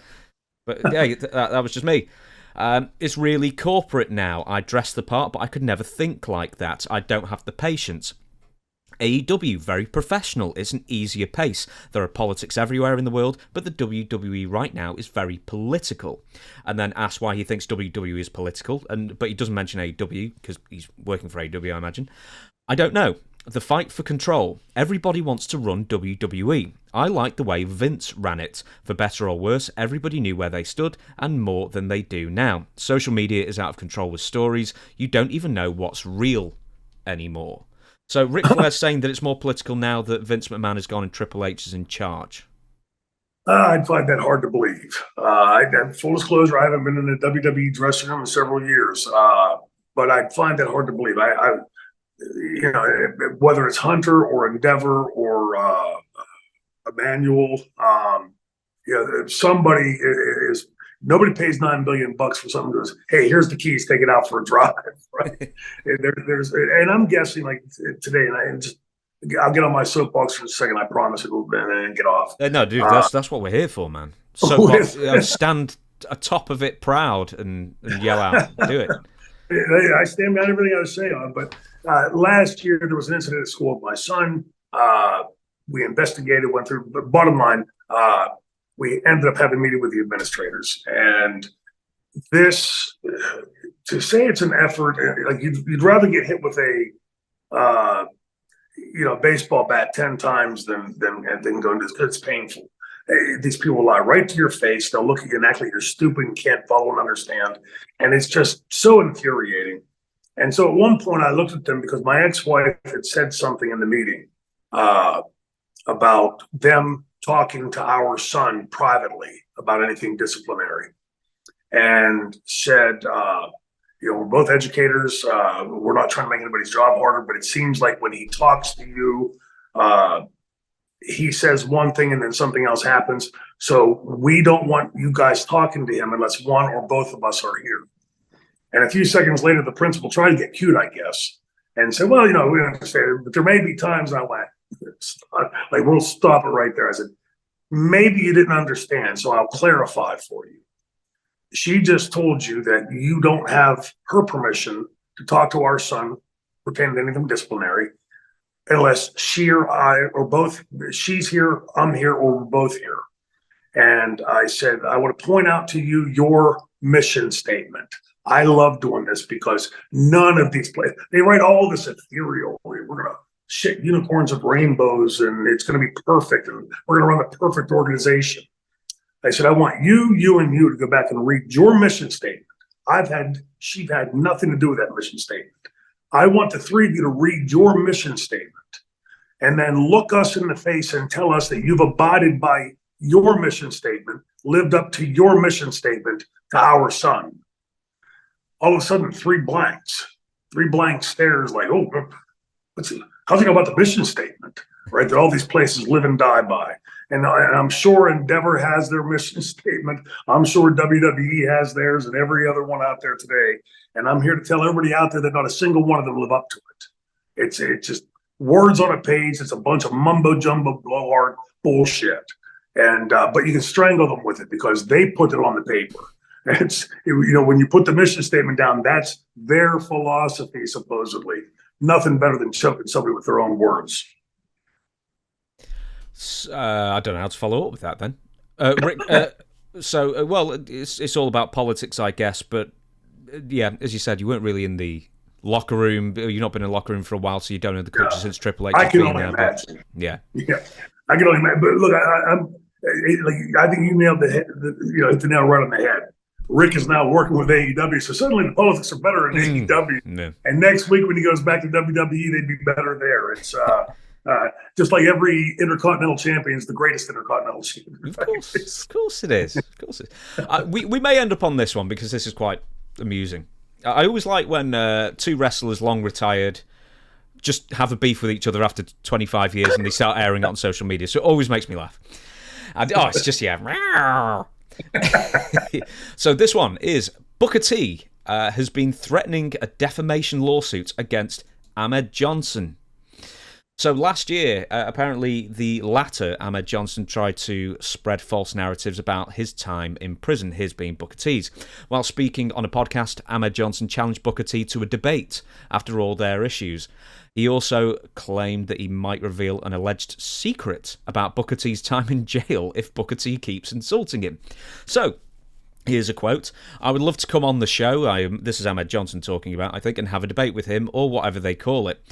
But yeah, that was just me. It's really corporate now. I dress the part, but I could never think like that. I don't have the patience. AEW, very professional. It's an easier pace. There are politics everywhere in the world, but the WWE right now is very political. And then asks why he thinks WWE is political, but he doesn't mention AEW, because he's working for AEW, I imagine. I don't know. The fight for control. Everybody wants to run WWE. I like the way Vince ran it. For better or worse, everybody knew where they stood, and more than they do now. Social media is out of control with stories. You don't even know what's real anymore. So Ric Flair's saying that it's more political now that Vince McMahon has gone and Triple H is in charge. I'd find that hard to believe. Full disclosure, I haven't been in a WWE dressing room in several years, but I'd find that hard to believe. I, whether it's Hunter or Endeavor or manual. If somebody is nobody pays $9 billion for something. Goes, hey, here's the keys, take it out for a drive, right? And I'm guessing like today, I'll get on my soapbox for a second. I promise it will, and then get off. No, dude, that's what we're here for, man. Soapbox, stand atop of it, proud, and yell out, do it. I stand behind everything I was saying on. But last year there was an incident at school with my son. We investigated, went through. But bottom line, we ended up having a meeting with the administrators, and this to say it's an effort, like you'd rather get hit with a baseball bat 10 times than go into this. It's painful. These people lie right to your face. They'll look at you and act like you're stupid and can't follow and understand, and it's just so infuriating. And so at one point I looked at them because my ex-wife had said something in the meeting about them talking to our son privately about anything disciplinary, and said, we're both educators. We're not trying to make anybody's job harder, but it seems like when he talks to you, he says one thing and then something else happens. So we don't want you guys talking to him unless one or both of us are here. And a few seconds later, the principal tried to get cute, I guess, and said, well, we understand, but there may be times I went, like, we'll stop it right there. I said, maybe you didn't understand, so I'll clarify for you. She just told you that you don't have her permission to talk to our son pertaining to anything disciplinary unless she or I or both, she's here, I'm here, or we're both here. And I said, I want to point out to you your mission statement. I love doing this because none of these places, they write all this ethereal. We're going to shit unicorns and rainbows, and it's going to be perfect, and we're going to run the perfect organization. I said, I want you and you to go back and read your mission statement. She's had nothing to do with that mission statement. I want the three of you to read your mission statement and then look us in the face and tell us that you've abided by your mission statement, lived up to your mission statement to our son. All of a sudden, three blank stares like, oh, how's it go about the mission statement, right? That all these places live and die by. And I'm sure Endeavor has their mission statement. I'm sure WWE has theirs, and every other one out there today. And I'm here to tell everybody out there that not a single one of them live up to it. It's just words on a page. It's a bunch of mumbo jumbo blowhard bullshit. And but you can strangle them with it because they put it on the paper. When you put the mission statement down, that's their philosophy, supposedly. Nothing better than choking somebody with their own words. I don't know how to follow up with that then. Rick, it's all about politics, I guess, but yeah, as you said, you weren't really in the locker room. You've not been in the locker room for a while, so you don't know the culture since Triple H. I can only imagine. Yeah, I can only imagine. But look, I think you nailed hit the nail right on the head. Rick is now working with AEW, so suddenly the politics are better in AEW. No. And next week when he goes back to WWE, they'd be better there. It's just like every Intercontinental Champion is the greatest Intercontinental Champion. Of course it is. We may end up on this one because this is quite amusing. I always like when two wrestlers long retired just have a beef with each other after 25 years and they start airing it on social media. So it always makes me laugh. It's just, yeah. So this one is Booker T has been threatening a defamation lawsuit against Ahmed Johnson. So last year, apparently the latter, Ahmed Johnson, tried to spread false narratives about his time in prison, his being Booker T's. While speaking on a podcast, Ahmed Johnson challenged Booker T to a debate after all their issues. He also claimed that he might reveal an alleged secret about Booker T's time in jail if Booker T keeps insulting him. So, here's a quote. I would love to come on the show, this is Ahmed Johnson talking about, I think, and have a debate with him, or whatever they call it.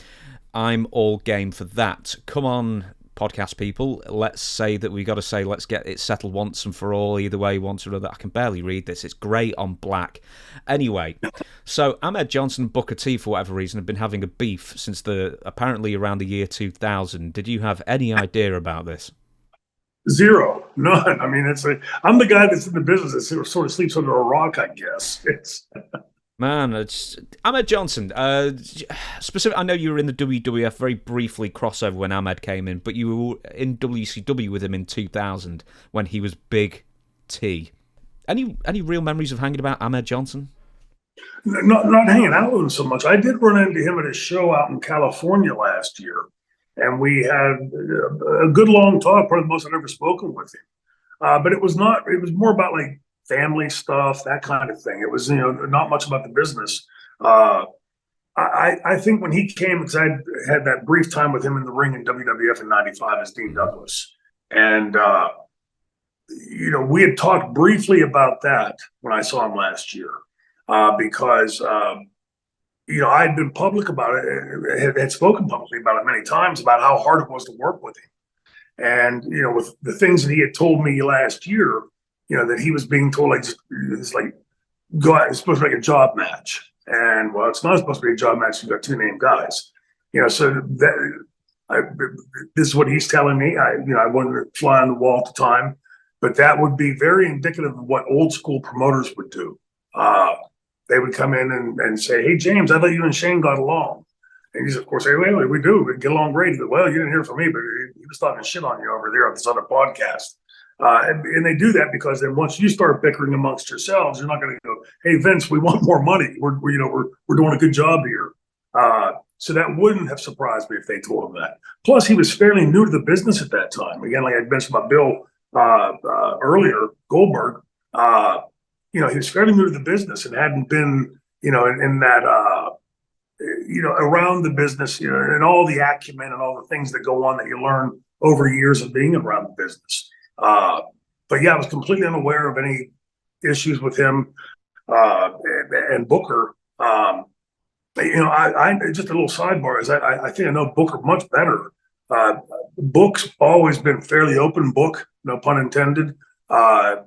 I'm all game for that. Come on, podcast people. Let's say that we got to say, let's get it settled once and for all, either way, once or another. I can barely read this. It's grey on black. Anyway, so Ahmed Johnson and Booker T, for whatever reason, have been having a beef since apparently around the year 2000. Did you have any idea about this? Zero. None. I mean, I'm the guy that's in the business that sort of sleeps under a rock, I guess. Man, it's Ahmed Johnson. Specific. I know you were in the WWF very briefly crossover when Ahmed came in, but you were in WCW with him in 2000 when he was Big T. Any real memories of hanging about Ahmed Johnson? Not hanging out with him so much. I did run into him at a show out in California last year, and we had a good long talk, probably the most I've ever spoken with him. But it was more about like family stuff, that kind of thing. It was, not much about the business. I think when he came, because I had that brief time with him in the ring in WWF in '95 as Dean Douglas, and we had talked briefly about that when I saw him last year, because I'd been public about it, had spoken publicly about it many times about how hard it was to work with him. And, with the things that he had told me last year, that he was being told, it's supposed to be like a job match. And, well, it's not supposed to be a job match. You've got two named guys. So this is what he's telling me. I wanted to fly on the wall at the time, but that would be very indicative of what old school promoters would do. They would come in and say, "Hey, James, I thought you and Shane got along." And he's, of course, say, "Well, we do. We get along great." He goes, "Well, you didn't hear from me, but he was talking shit on you over there on this other podcast." And they do that because then once you start bickering amongst yourselves, you're not going to go, "Hey, Vince, we want more money. We're doing a good job here." So that wouldn't have surprised me if they told him that. Plus, he was fairly new to the business at that time. Again, like I mentioned about Bill earlier, Goldberg. He was fairly new to the business and hadn't been, in that. Around the business, and all the acumen and all the things that go on that you learn over years of being around the business. But yeah, I was completely unaware of any issues with him and Booker. I just a little sidebar is I think I know Booker much better. Book's always been fairly open book, no pun intended. I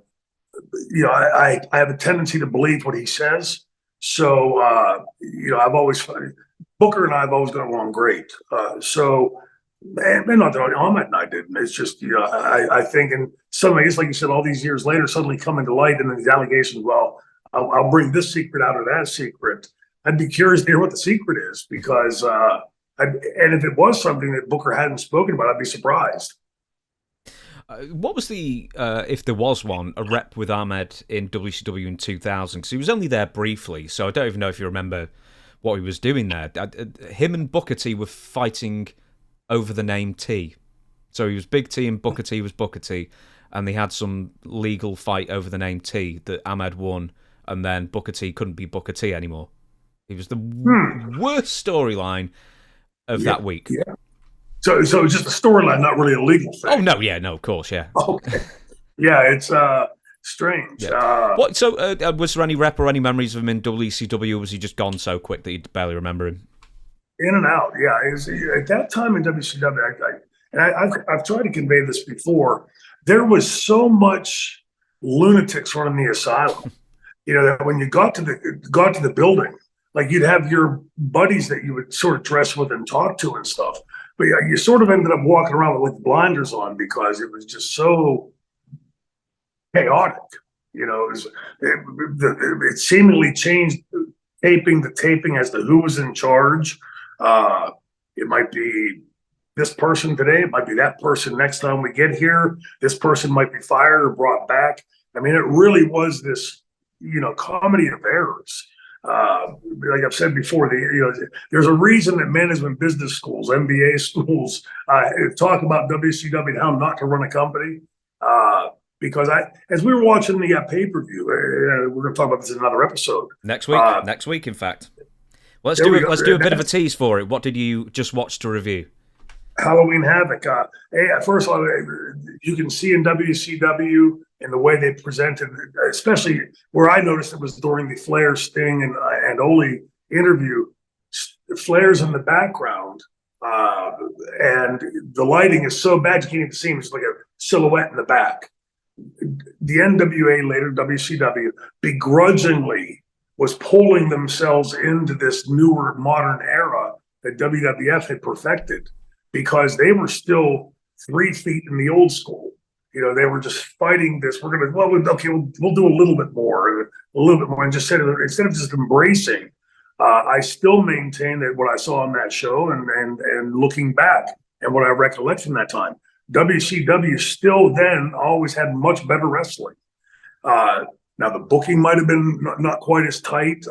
have a tendency to believe what he says. So, Booker and I have always got along great. And not that Ahmed and I didn't. It's just, I think, and suddenly, it's like you said, all these years later, suddenly coming to light, and then these allegations, well, I'll bring this secret out or that secret. I'd be curious to hear what the secret is, because, and if it was something that Booker hadn't spoken about, I'd be surprised. What was if there was one, a rep with Ahmed in WCW in 2000? Because he was only there briefly, so I don't even know if you remember what he was doing there. Him and Booker T were fighting over the name T. So he was Big T and Booker T was Booker T, and they had some legal fight over the name T that Ahmed won, and then Booker T couldn't be Booker T anymore. It was the worst storyline of that week. Yeah. So it's just a storyline, not really a legal thing. Oh, no, yeah, no, of course, yeah. Okay. Yeah, it's strange. Yeah. Was there any rep or any memories of him in WCW, or was he just gone so quick that you'd barely remember him? In and out, yeah. At that time in WCW, I've tried to convey this before, there was so much lunatics running the asylum, that when you got to the building, like you'd have your buddies that you would sort of dress with and talk to and stuff. But yeah, you sort of ended up walking around with blinders on because it was just so chaotic. It seemingly changed taping to taping as to who was in charge. It might be this person today. It might be that person next time we get here. This person might be fired or brought back. I mean, it really was this, comedy of errors. Like I've said before, there's a reason that management business schools, MBA schools, talk about WCW and how not to run a company. Because as we were watching the pay-per-view, we're going to talk about this in another episode. Next week, in fact. Well, let's do a bit of a tease for it. What did you just watch to review? Halloween Havoc. First of all, you can see in WCW and the way they presented, especially where I noticed it was during the Flair, Sting, and Ole interview. Flair's in the background, and the lighting is so bad you can't even see him. It's like a silhouette in the back. The NWA, later WCW, begrudgingly was pulling themselves into this newer modern era that WWF had perfected, because they were still 3 feet in the old school. they were just fighting this. We're going to, we'll do a little bit more, and just said, instead of just embracing, I still maintain that what I saw on that show and looking back and what I recollect from that time, WCW still then always had much better wrestling. Now the booking might have been not quite as tight.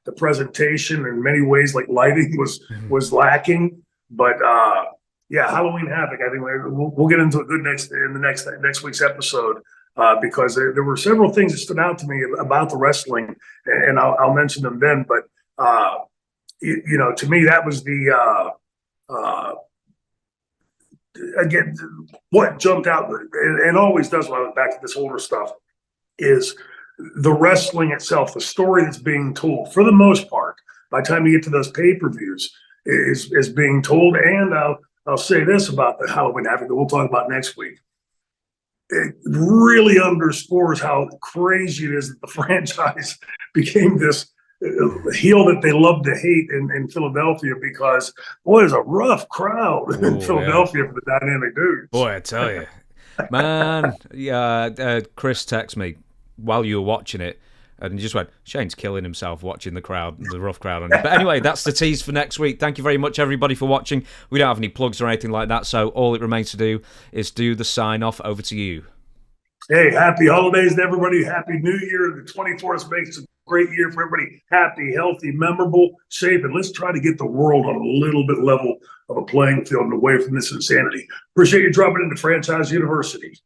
The presentation in many ways, like lighting, was lacking. But Halloween Havoc, I think we'll get into it good in the next week's episode, because there were several things that stood out to me about the wrestling, and I'll mention them then. But to me, that was the again, what jumped out and always does when I look back at this older stuff is the wrestling itself, the story that's being told. For the most part, by the time you get to those pay-per-views, is being told. And I'll say this about the Halloween Havoc that we'll talk about next week. It really underscores how crazy it is that the franchise became this heel that they love to hate in Philadelphia, because boy, it's a rough crowd in Philadelphia for the Dynamic Dudes. Boy, I tell you, man. Chris texted me while you were watching it, and he just went, Shane's killing himself watching the rough crowd on it. But anyway, that's the tease for next week. Thank you very much, everybody, for watching. We don't have any plugs or anything like that, so all it remains to do is do the sign-off. Over to you. Hey, happy holidays to everybody. Happy New Year. The 24th makes a great year for everybody. Happy, healthy, memorable, safe, and let's try to get the world on a little bit level of a playing field and away from this insanity. Appreciate you dropping into Franchise University.